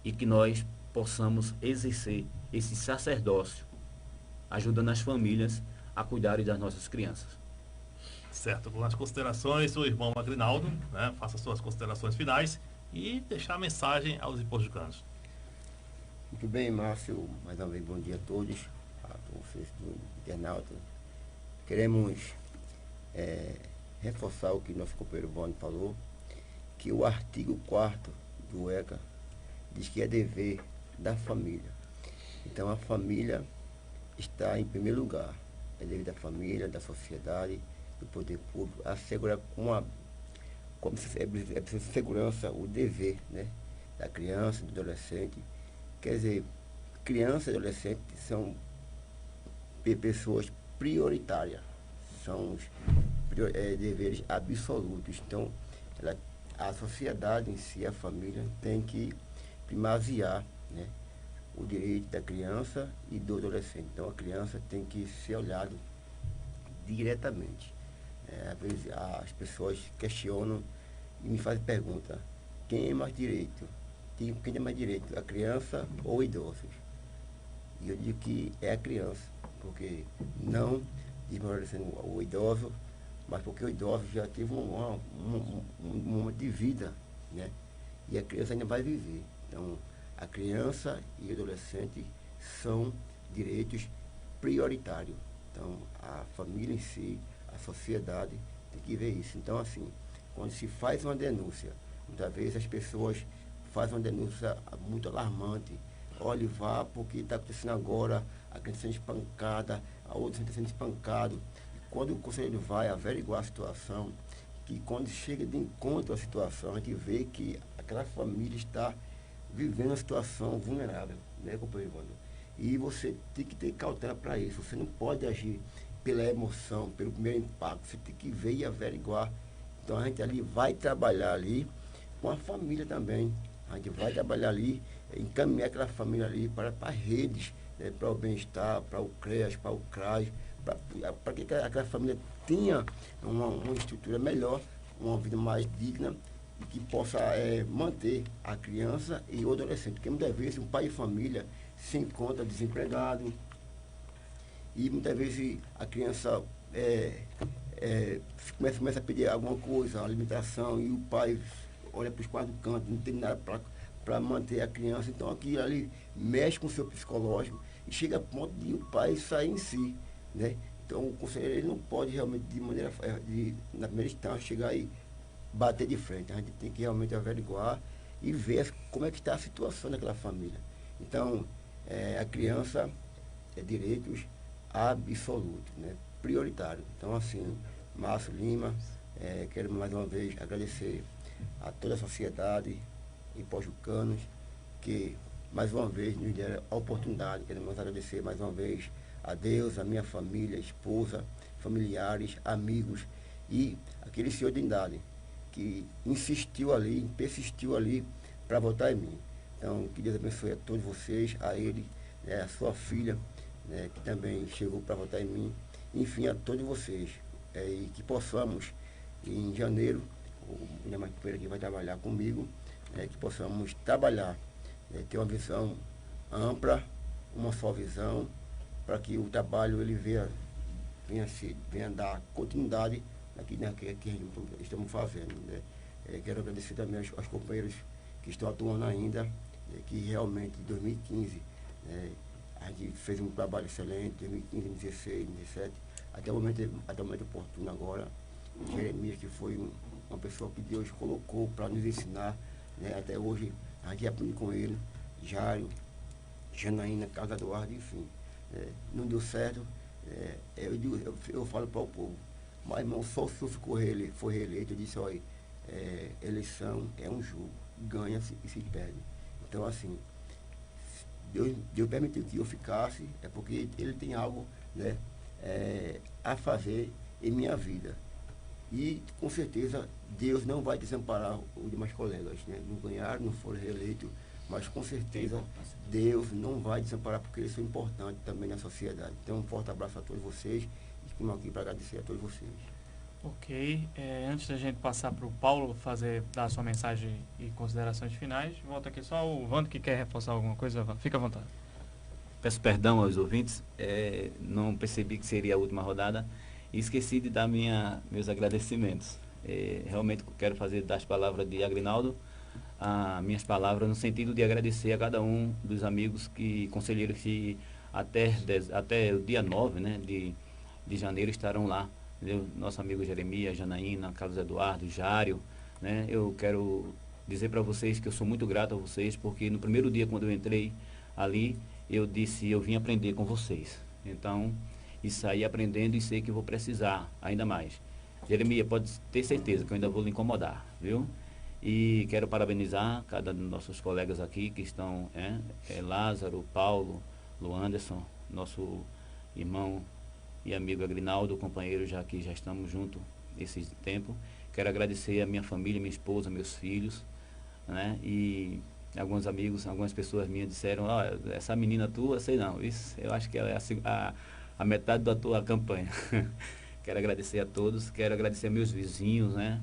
E que nós possamos exercer esse sacerdócio, ajudando as famílias a cuidarem das nossas crianças. Certo, com as considerações, o irmão Agrinaldo, né, faça suas considerações finais e deixar a mensagem aos hipojucanos. Muito bem, Márcio, mais uma vez bom dia a todos, a vocês do internauta. Queremos reforçar o que nosso companheiro Boni falou, que o artigo 4º do ECA diz que é dever da família. Então a família está em primeiro lugar. É dever da família, da sociedade, do poder público, assegurar como segurança o dever, né, da criança, do adolescente. Quer dizer, criança e adolescente são pessoas prioritárias, são os deveres absolutos. Então, a sociedade em si, a família, tem que primazia, né, o direito da criança e do adolescente. Então a criança tem que ser olhada diretamente. Às vezes as pessoas questionam e me fazem pergunta, quem é mais direito? Quem tem mais direito, a criança ou idosos? E eu digo que é a criança, porque não desmerecendo o idoso, mas porque o idoso já teve um momento de vida, né? E a criança ainda vai viver. Então, a criança e o adolescente são direitos prioritários. Então, a família em si, a sociedade tem que ver isso. Então, assim, quando se faz uma denúncia, muitas vezes as pessoas fazem uma denúncia muito alarmante. Olha, vá, porque está acontecendo agora, a criança sendo espancada, a outra está sendo espancado. E quando o conselheiro vai averiguar a situação, que quando chega de encontro à situação, a gente vê que aquela família está vivendo uma situação vulnerável, né, companheiro Evandro? E você tem que ter cautela para isso. Você não pode agir pela emoção, pelo primeiro impacto. Você tem que ver e averiguar. Então a gente ali vai trabalhar ali com a família também. A gente vai trabalhar ali, encaminhar aquela família ali para redes, né, para o bem-estar, para o CREAS, para o CRAS, para que aquela família tenha uma estrutura melhor, uma vida mais digna e que possa manter a criança e o adolescente. Porque muitas vezes um pai de família se encontra desempregado e muitas vezes a criança começa a pedir alguma coisa, alimentação, e o pai olha para os quatro cantos, não tem nada para manter a criança. Então aquilo ali mexe com o seu psicológico e chega a ponto de o pai sair em si, né? Então o conselheiro ele não pode realmente na primeira instância chegar e bater de frente. A gente tem que realmente averiguar e ver como é que está a situação daquela família. Então a criança é direitos absolutos, né? Prioritário. Então assim, Márcio Lima, quero mais uma vez agradecer a toda a sociedade e pojucanos que mais uma vez nos deram a oportunidade. Queremos agradecer mais uma vez a Deus, a minha família, esposa, familiares, amigos e aquele senhor de idade que insistiu ali, persistiu ali para votar em mim. Então, que Deus abençoe a todos vocês, a ele, né, a sua filha, né, que também chegou para votar em mim, enfim, a todos vocês. E que possamos, em janeiro, o William Pereira que vai trabalhar comigo, que possamos trabalhar, ter uma visão ampla, uma só visão, para que o trabalho ele venha dar continuidade naquilo que estamos fazendo, né? Quero agradecer também aos companheiros que estão atuando ainda, que realmente em 2015 a gente fez um trabalho excelente, 2015, 2016, 2017, até o momento oportuno agora. Jeremias, que foi uma pessoa que Deus colocou para nos ensinar, né? Até hoje a gente aprende com ele, Jário, Janaína, Carlos Eduardo, enfim. Não deu certo, eu falo para o povo, mas irmão, só o senhor foi reeleito, eu disse, olha, eleição é um jogo, ganha-se e se perde. Então assim, Deus permitiu que eu ficasse, é porque ele tem algo, né, a fazer em minha vida. E, com certeza, Deus não vai desamparar os demais colegas, né? Não ganharam, não foram reeleitos, mas, com certeza, Deus não vai desamparar, porque eles são importantes também na sociedade. Então, um forte abraço a todos vocês e estamos aqui para agradecer a todos vocês. Ok. Antes da gente passar para o Paulo dar a sua mensagem e considerações finais, volta aqui só o Vando que quer reforçar alguma coisa. Fica à vontade. Peço perdão aos ouvintes, não percebi que seria a última rodada. E esqueci de dar meus agradecimentos. Realmente quero fazer das palavras de Agrinaldo minhas palavras no sentido de agradecer a cada um dos amigos conselheiros que até o dia 9, né, de janeiro estarão lá. Entendeu? Nosso amigo Jeremias, Janaína, Carlos Eduardo, Jário, né? Eu quero dizer para vocês que eu sou muito grato a vocês, porque no primeiro dia quando eu entrei ali, eu disse, eu vim aprender com vocês. Então, e sair aprendendo e sei que vou precisar ainda mais. Jeremias, pode ter certeza que eu ainda vou lhe incomodar, viu? E quero parabenizar cada um dos nossos colegas aqui que estão, Lázaro, Paulo, Luanderson, nosso irmão e amigo Agrinaldo, companheiro, já que já estamos juntos esse tempo. Quero agradecer a minha família, minha esposa, meus filhos, né? E Alguns amigos, algumas pessoas minhas disseram, essa menina tua, sei não, isso, eu acho que ela é a metade da tua campanha. Quero agradecer a todos, quero agradecer a meus vizinhos, né,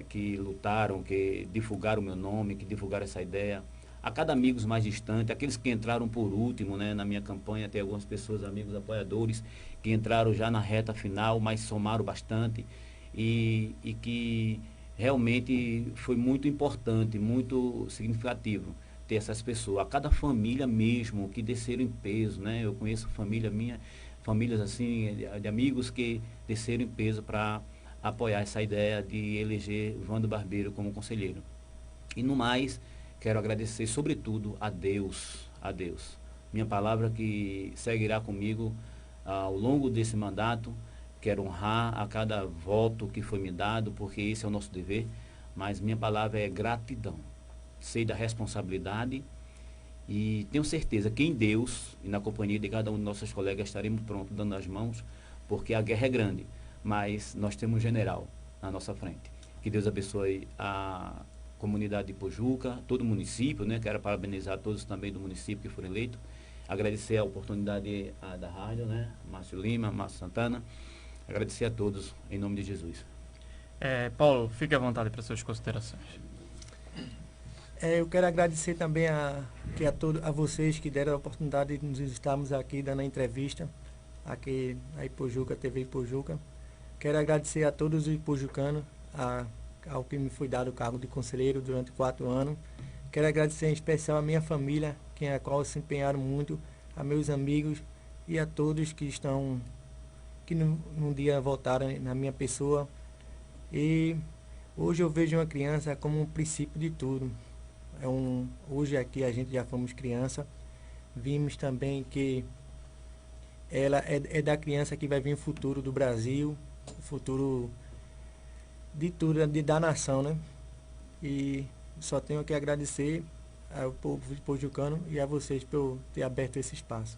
que lutaram, que divulgaram o meu nome, que divulgaram essa ideia. A cada amigos mais distante, aqueles que entraram por último, né, na minha campanha, tem algumas pessoas, amigos apoiadores, que entraram já na reta final, mas somaram bastante e que realmente foi muito importante, muito significativo ter essas pessoas. A cada família mesmo que desceram em peso, né? Eu conheço famílias assim, de amigos que desceram em peso para apoiar essa ideia de eleger Vando Barbeiro como conselheiro. E no mais, quero agradecer sobretudo a Deus, minha palavra que seguirá comigo ao longo desse mandato. Quero honrar a cada voto que foi me dado, porque esse é o nosso dever, mas minha palavra é gratidão. Sei da responsabilidade e tenho certeza que em Deus e na companhia de cada um de nossos colegas estaremos prontos, dando as mãos, porque a guerra é grande, mas nós temos um general na nossa frente. Que Deus abençoe a comunidade de Pojuca, todo o município, né? Quero parabenizar todos também do município que foram eleitos. Agradecer a oportunidade da rádio, né? Márcio Lima, Márcio Santana. Agradecer a todos, em nome de Jesus. Paulo, fique à vontade para suas considerações. Eu quero agradecer também a vocês que deram a oportunidade de nos estarmos aqui dando a entrevista, aqui na Ipojuca, TV Ipojuca. Quero agradecer a todos os ipojucanos, ao que me foi dado o cargo de conselheiro durante 4 anos. Quero agradecer em especial a minha família, a qual se empenharam muito, a meus amigos e a todos que num dia votaram na minha pessoa. E hoje eu vejo uma criança como um princípio de tudo. Hoje aqui a gente já fomos criança, vimos também que ela é da criança que vai vir o futuro do Brasil, o futuro de tudo, da nação, né? E só tenho que agradecer ao povo pojucano e a vocês por ter aberto esse espaço.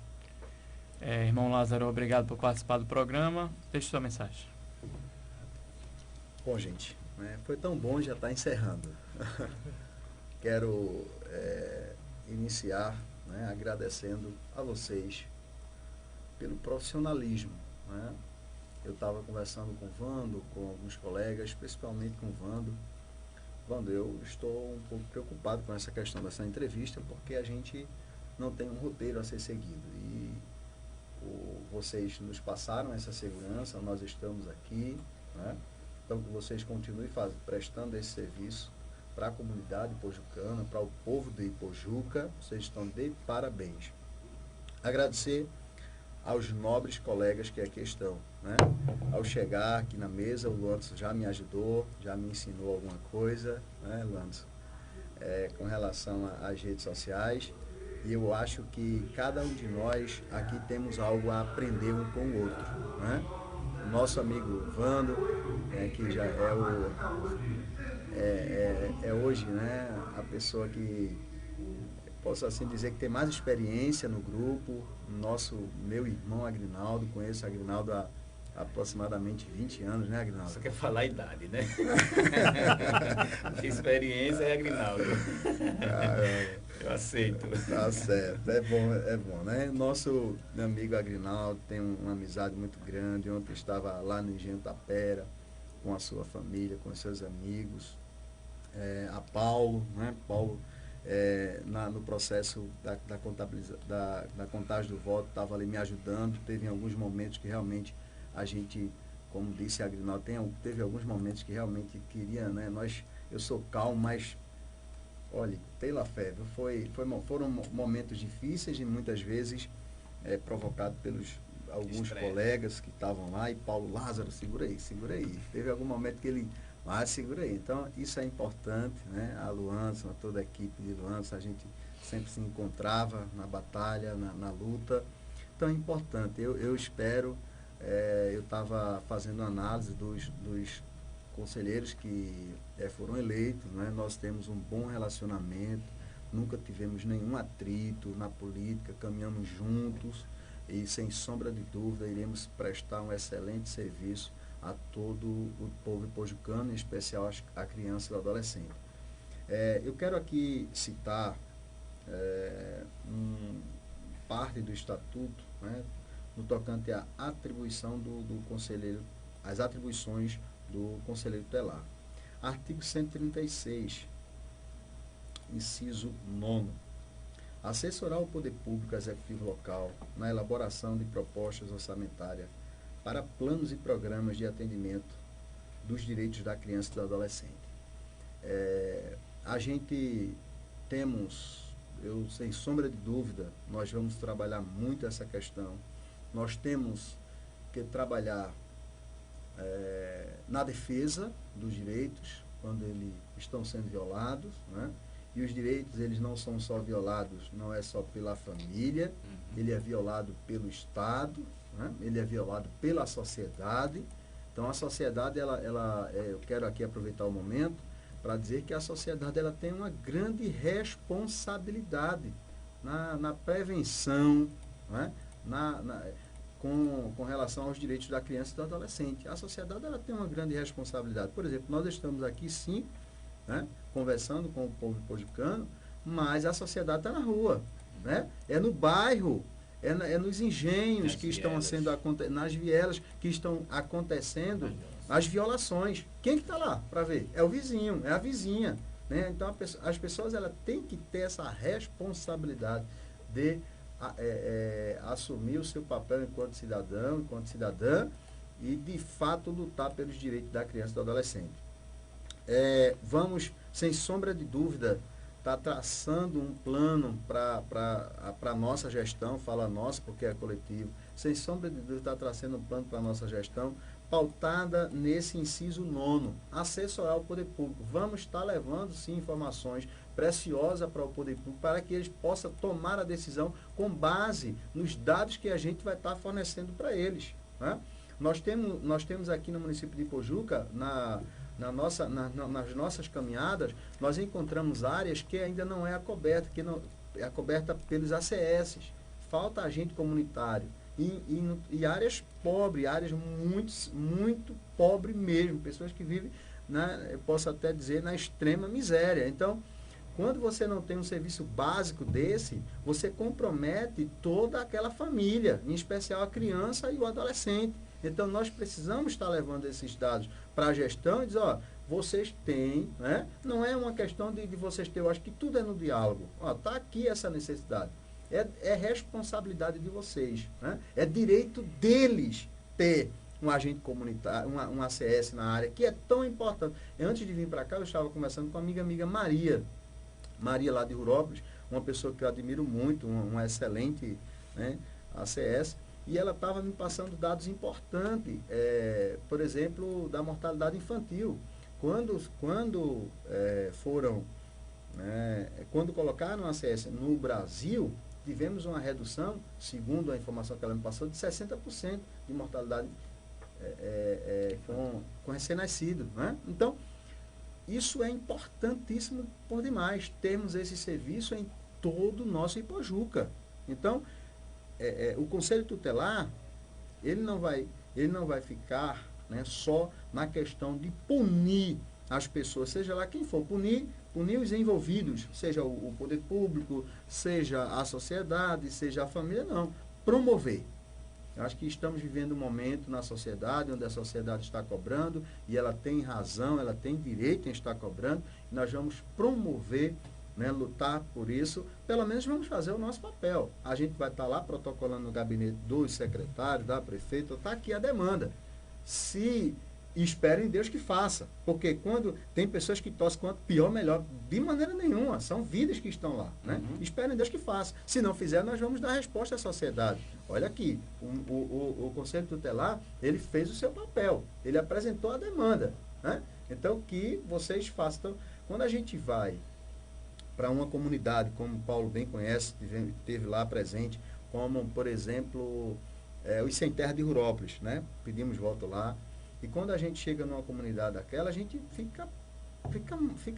Irmão Lázaro, obrigado por participar do programa. Deixe sua mensagem. Bom, gente, foi tão bom já estar encerrando. Quero iniciar, né, agradecendo a vocês pelo profissionalismo, né? Eu estava conversando com o Vando, com alguns colegas, principalmente com o Vando. Vando, eu estou um pouco preocupado com essa questão dessa entrevista, porque a gente não tem um roteiro a ser seguido. E vocês nos passaram essa segurança, nós estamos aqui, né? Então que vocês continuem prestando esse serviço para a comunidade pojucana, para o povo de Ipojuca. Vocês estão de parabéns. Agradecer aos nobres colegas que aqui estão, né? Ao chegar aqui na mesa, o Lantos já me ajudou, já me ensinou alguma coisa, né, Lantos? Com relação às redes sociais. E eu acho que cada um de nós aqui temos algo a aprender um com o outro, né? O nosso amigo Vando, que já é hoje, né, a pessoa que, posso assim dizer, que tem mais experiência no grupo. Meu irmão Agrinaldo, conheço o Agrinaldo há aproximadamente 20 anos, né, Agrinaldo? Você quer falar a idade, né? Experiência é Agrinaldo. Eu aceito. Tá certo, é bom, né? Nosso amigo Agrinaldo tem uma amizade muito grande. Ontem estava lá no Engenho Tapera, com a sua família, com os seus amigos. A Paulo, né? Paulo, no processo da contagem do voto, estava ali me ajudando. Teve alguns momentos que realmente a gente, como disse a Agrinaldo, teve alguns momentos que realmente queria, né? Eu sou calmo, mas, olha, pela fé, foram momentos difíceis e muitas vezes provocados pelos alguns colegas que estavam lá. E Paulo, Lázaro, segura aí. Teve algum momento que ele, segura aí. Então, isso é importante, né? A Luança, toda a equipe de Luança, a gente sempre se encontrava na batalha, na luta. Então, é importante. Eu espero, eu estava fazendo análise dos conselheiros que foram eleitos, né? Nós temos um bom relacionamento, nunca tivemos nenhum atrito na política, caminhamos juntos e, sem sombra de dúvida, iremos prestar um excelente serviço a todo o povo ipojucano, em especial a criança e o adolescente. Eu quero aqui citar parte do estatuto, né, no tocante à atribuição do conselheiro, as atribuições do conselheiro tutelar. Artigo 136, inciso 9. Assessorar o poder público executivo local na elaboração de propostas orçamentárias para planos e programas de atendimento dos direitos da criança e do adolescente. A gente sem sombra de dúvida, nós vamos trabalhar muito essa questão. Nós temos que trabalhar na defesa dos direitos, quando eles estão sendo violados, né? E os direitos, eles não são só violados, não é só pela família, ele é violado pelo Estado, né? Ele é violado pela sociedade. Então, a sociedade, eu quero aqui aproveitar o momento para dizer que a sociedade ela tem uma grande responsabilidade na prevenção, né? Com relação aos direitos da criança e do adolescente. A sociedade ela tem uma grande responsabilidade. Por exemplo, nós estamos aqui, sim, né, conversando com o povo ipojucano, mas a sociedade está na rua, né? É no bairro, é nos engenhos que estão sendo nas vielas que estão acontecendo as violações. Quem que está lá para ver? É o vizinho, é a vizinha, né? Então as pessoas ela têm que ter essa responsabilidade de assumir o seu papel enquanto cidadão, enquanto cidadã e de fato lutar pelos direitos da criança e do adolescente. Vamos, sem sombra de dúvida, estar traçando um plano para a nossa gestão, fala nossa porque é coletivo, sem sombra de dúvida estar traçando um plano para a nossa gestão, pautada nesse inciso 9, assessorar o poder público. Vamos estar levando, sim, informações preciosas para o poder público, para que eles possam tomar a decisão com base nos dados que a gente vai estar fornecendo para eles, né? Nós temos aqui no município de Ipojuca, nas nossas caminhadas, nós encontramos áreas que ainda não é acoberta, que não é acoberta pelos ACS. Falta agente comunitário. E áreas pobres, áreas muito pobres mesmo, pessoas que vivem, eu posso até dizer, na extrema miséria. Então, quando você não tem um serviço básico desse, você compromete toda aquela família, em especial a criança e o adolescente. Então, nós precisamos estar levando esses dados para a gestão e dizer, vocês têm, né? Não é uma questão de vocês terem, eu acho que tudo é no diálogo. Está aqui essa necessidade. É responsabilidade de vocês, né? É direito deles ter um agente comunitário, um ACS na área, que é tão importante. Antes de vir para cá, eu estava conversando com a amiga Maria lá de Rurópolis, uma pessoa que eu admiro muito, uma excelente, né, ACS, e ela estava me passando dados importantes, por exemplo, da mortalidade infantil. Quando colocaram a ACS no Brasil, tivemos uma redução, segundo a informação que ela me passou, de 60% de mortalidade com recém-nascido, né? Então, isso é importantíssimo por demais, termos esse serviço em todo o nosso Ipojuca. Então, o Conselho Tutelar, ele não vai ficar, né, só na questão de punir as pessoas, seja lá quem for, punir os envolvidos, seja o poder público, seja a sociedade, seja a família, não. Promover. Eu acho que estamos vivendo um momento na sociedade, onde a sociedade está cobrando, e ela tem razão, ela tem direito em estar cobrando, e nós vamos promover, né, lutar por isso, pelo menos vamos fazer o nosso papel. A gente vai estar lá protocolando no gabinete dos secretários, da prefeita, está aqui a demanda. E espero em Deus que faça, porque quando tem pessoas que torcem quanto pior, melhor, de maneira nenhuma, são vidas que estão lá, né? Espero em Deus que faça. Se não fizer, nós vamos dar resposta à sociedade. Olha aqui, o Conselho Tutelar, ele fez o seu papel, ele apresentou a demanda, né? Então, que vocês façam. Então, quando a gente vai para uma comunidade, como o Paulo bem conhece, esteve lá presente, como, por exemplo, os Sem Terra de Rurópolis, né? Pedimos voto lá. E quando a gente chega numa comunidade daquela, a gente fica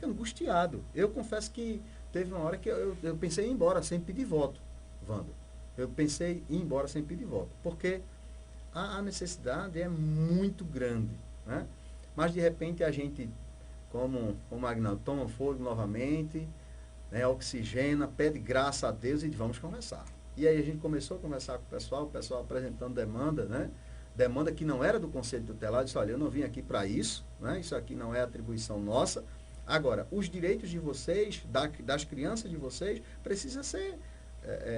angustiado. Eu confesso que teve uma hora que eu pensei em ir embora sem pedir voto, Wanda. Eu pensei em ir embora sem pedir voto, porque a necessidade é muito grande, né? Mas, de repente, a gente como Agnaldo, toma fôlego novamente, né, oxigena, pede graça a Deus e vamos conversar. E aí a gente começou a conversar com o pessoal apresentando demanda, né? Demanda que não era do Conselho Tutelar, disse, olha, eu não vim aqui para isso, né? Isso aqui não é atribuição nossa. Agora, os direitos de vocês, das crianças de vocês, precisa ser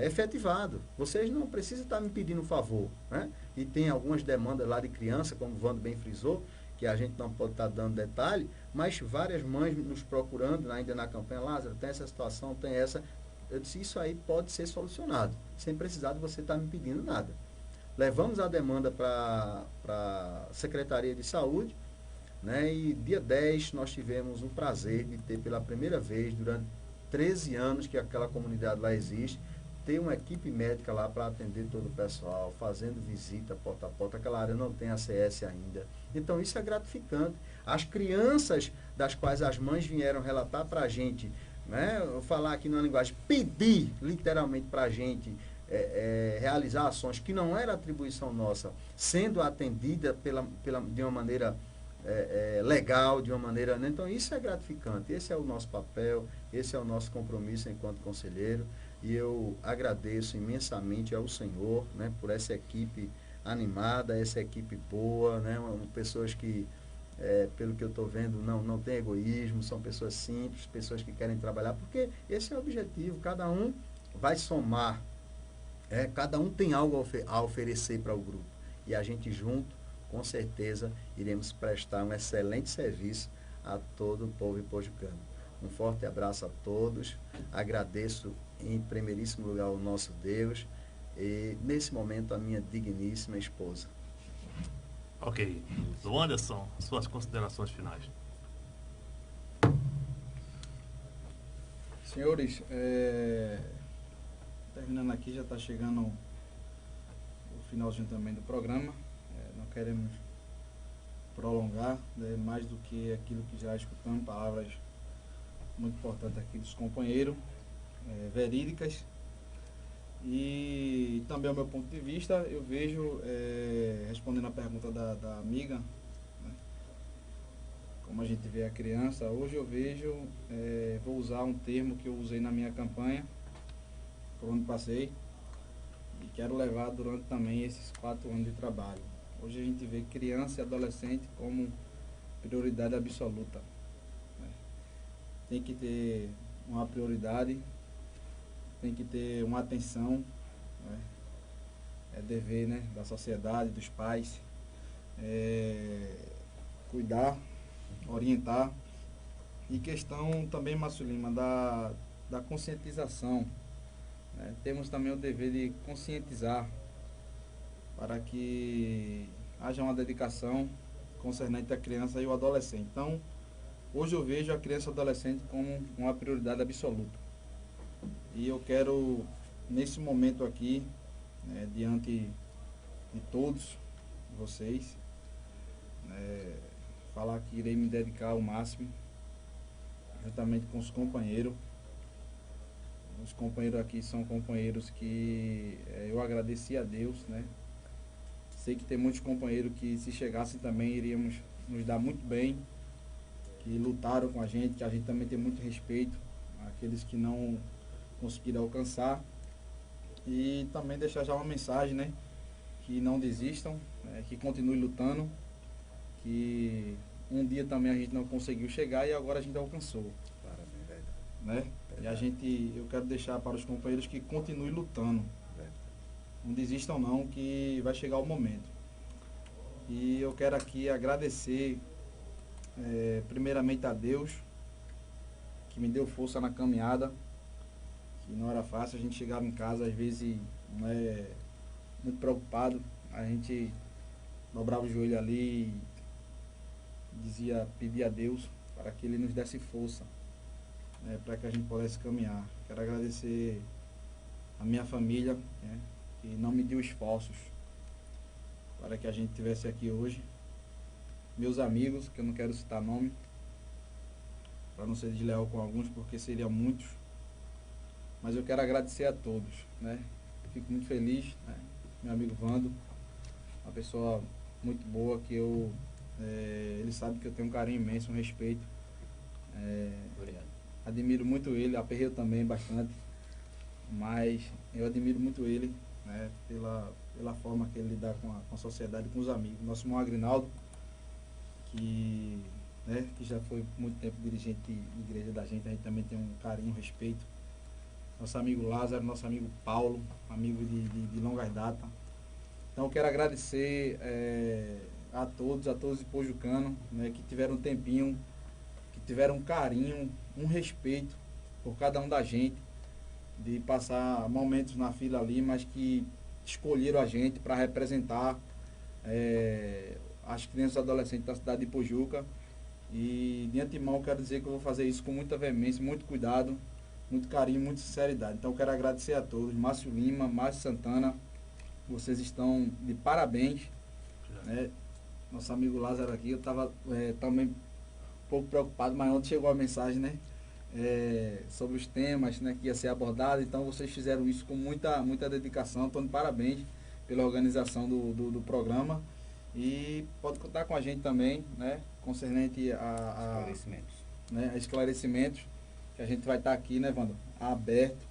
efetivado. Vocês não precisam estar me pedindo um favor, né? E tem algumas demandas lá de criança, como o Vando bem frisou, que a gente não pode estar dando detalhe, mas várias mães nos procurando, ainda na campanha, Lázaro, tem essa situação, tem essa. Eu disse, isso aí pode ser solucionado, sem precisar de você estar me pedindo nada. Levamos a demanda para a Secretaria de Saúde, né? E dia 10 nós tivemos o prazer de ter pela primeira vez, durante 13 anos que aquela comunidade lá existe, ter uma equipe médica lá para atender todo o pessoal, fazendo visita porta a porta. Aquela área não tem ACS ainda. Então isso é gratificante. As crianças das quais as mães vieram relatar para a gente, né? Eu falar aqui numa linguagem, pedir literalmente para a gente realizar ações que não era atribuição nossa, sendo atendida de uma maneira legal, de uma maneira... Né? Então isso é gratificante. Esse é o nosso papel, esse é o nosso compromisso enquanto conselheiro. E eu agradeço imensamente ao Senhor, né, por essa equipe animada, essa equipe boa, né, pessoas que, pelo que eu estou vendo, não tem egoísmo, são pessoas simples, pessoas que querem trabalhar, porque esse é o objetivo, cada um vai somar, cada um tem algo a oferecer para o grupo. E a gente junto, com certeza, iremos prestar um excelente serviço a todo o povo ipojucano. Um forte abraço a todos, agradeço em primeiríssimo lugar ao nosso Deus e, nesse momento, a minha digníssima esposa. Ok. Do Anderson, suas considerações finais. Senhores, terminando aqui, já está chegando o finalzinho também do programa. Não queremos prolongar, né, mais do que aquilo que já escutamos, palavras muito importantes aqui dos companheiros, verídicas. E também, ao meu ponto de vista, eu vejo, respondendo a pergunta da amiga, né, como a gente vê a criança, hoje eu vejo, vou usar um termo que eu usei na minha campanha, por onde passei, e quero levar durante também esses 4 anos de trabalho. Hoje a gente vê criança e adolescente como prioridade absoluta. Tem que ter uma prioridade, tem que ter uma atenção, né? É dever, né, da sociedade, dos pais, cuidar, orientar. E questão também, Márcio Lima, da conscientização, né? Temos também o dever de conscientizar para que haja uma dedicação concernente à criança e ao adolescente. Então, hoje eu vejo a criança e o adolescente como uma prioridade absoluta. E eu quero, nesse momento aqui, né, diante de todos vocês, falar que irei me dedicar ao máximo, juntamente com os companheiros. Os companheiros aqui são companheiros que eu agradeci a Deus, né? Sei que tem muitos companheiros que, se chegassem também, iríamos nos dar muito bem, que lutaram com a gente, que a gente também tem muito respeito àqueles que não conseguiram alcançar. E também deixar já uma mensagem, né? Que não desistam, que continuem lutando, que um dia também a gente não conseguiu chegar e agora a gente alcançou. Parabéns, velho. Né? E eu quero deixar para os companheiros que continuem lutando. Não desistam não, que vai chegar o momento. E eu quero aqui agradecer primeiramente a Deus, que me deu força na caminhada, que não era fácil. A gente chegava em casa às vezes muito preocupado, a gente dobrava o joelho ali e pedia a Deus para que Ele nos desse força, para que a gente pudesse caminhar. Quero agradecer a minha família, que não mediu esforços para que a gente estivesse aqui hoje. Meus amigos, que eu não quero citar nome, para não ser desleal com alguns, porque seriam muitos. Mas eu quero agradecer a todos, né? Fico muito feliz, né? Meu amigo Vando, uma pessoa muito boa, que ele sabe que eu tenho um carinho imenso, um respeito. Obrigado. Admiro muito ele, aperreio também bastante, mas eu admiro muito ele, né, pela forma que ele lida com a sociedade, com os amigos. Nosso irmão Agrinaldo, que já foi muito tempo dirigente de igreja da gente, a gente também tem um carinho, um respeito. Nosso amigo Lázaro, nosso amigo Paulo, amigo de longas datas. Então eu quero agradecer a todos ipojucanos, né, que tiveram um tempinho, que tiveram um carinho, um respeito por cada um da gente, de passar momentos na fila ali, mas que escolheram a gente para representar as crianças e adolescentes da cidade de Ipojuca. E de antemão quero dizer que eu vou fazer isso com muita veemência, muito cuidado, muito carinho, muita sinceridade. Então eu quero agradecer a todos, Márcio Lima, Márcio Santana, vocês estão de parabéns, né? Nosso amigo Lázaro aqui, eu estava também um pouco preocupado, mas ontem chegou a mensagem, né? Sobre os temas, né, que ia ser abordado. Então vocês fizeram isso com muita dedicação. Então de parabéns pela organização do programa, e pode contar com a gente também, né, concernente a esclarecimentos, que a gente vai estar aqui, né, Wanda, aberto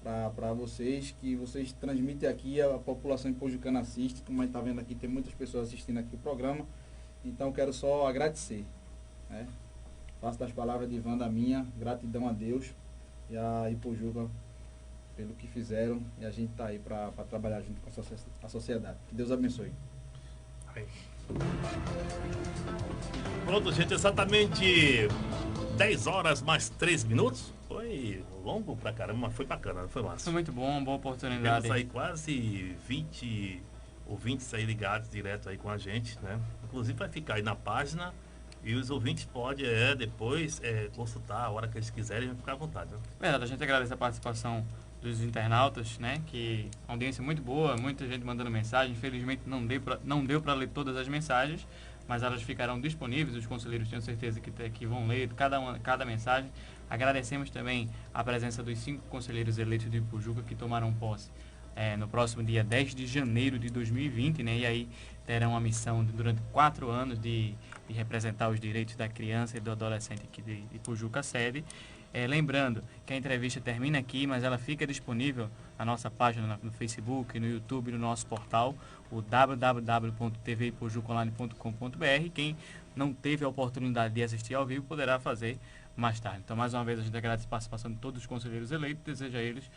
para vocês, que vocês transmitem aqui, a população ipojucana assiste, como a gente está vendo aqui, tem muitas pessoas assistindo aqui o programa. Então quero só agradecer, né? Faço das palavras de Wanda minha gratidão a Deus e a Ipojuca pelo que fizeram, e a gente está aí para trabalhar junto com a sociedade. Que Deus abençoe. Amém. Pronto, gente, exatamente 10 horas mais 3 minutos. Foi longo pra caramba, mas foi bacana, foi massa. Foi muito bom, boa oportunidade. Temos aí quase 20 ouvintes aí ligados direto aí com a gente, né? Inclusive vai ficar aí na página, e os ouvintes podem depois consultar a hora que eles quiserem, ficar à vontade. Né? Verdade, a gente agradece a participação dos internautas, né? Que a audiência é muito boa, muita gente mandando mensagem. Infelizmente não deu para ler todas as mensagens, mas elas ficarão disponíveis. Os conselheiros tenho certeza que vão ler cada mensagem. Agradecemos também a presença dos 5 conselheiros eleitos de Ipojuca, que tomaram posse no próximo dia 10 de janeiro de 2020, né? E aí terão a missão durante 4 anos de representar os direitos da criança e do adolescente aqui de Ipojuca sede. Lembrando que a entrevista termina aqui, mas ela fica disponível na nossa página no Facebook, no YouTube, no nosso portal, o www.tvipojucaonline.com.br. Quem não teve a oportunidade de assistir ao vivo poderá fazer mais tarde. Então, mais uma vez, a gente agradece a participação de todos os conselheiros eleitos, deseja a eles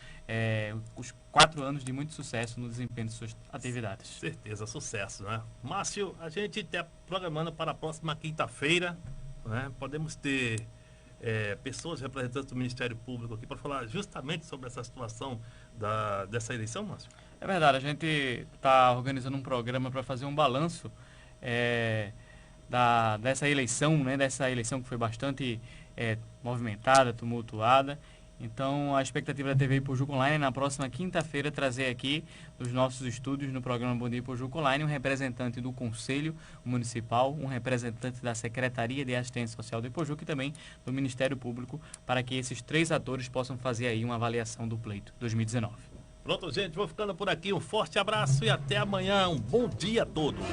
os 4 anos de muito sucesso no desempenho de suas atividades. Certeza, sucesso, né? Márcio, a gente está programando para a próxima quinta-feira, né? Podemos ter pessoas representantes do Ministério Público aqui para falar justamente sobre essa situação dessa eleição, Márcio? É verdade, a gente está organizando um programa para fazer um balanço dessa eleição, né? Dessa eleição que foi bastante movimentada, tumultuada. Então, a expectativa da TV Ipojuca Online é na próxima quinta-feira trazer aqui nos nossos estúdios no programa Bom Dia Ipojuca Online um representante do Conselho Municipal, um representante da Secretaria de Assistência Social do Ipojuca e também do Ministério Público, para que esses 3 atores possam fazer aí uma avaliação do pleito 2019. Pronto, gente, vou ficando por aqui. Um forte abraço e até amanhã. Um bom dia a todos.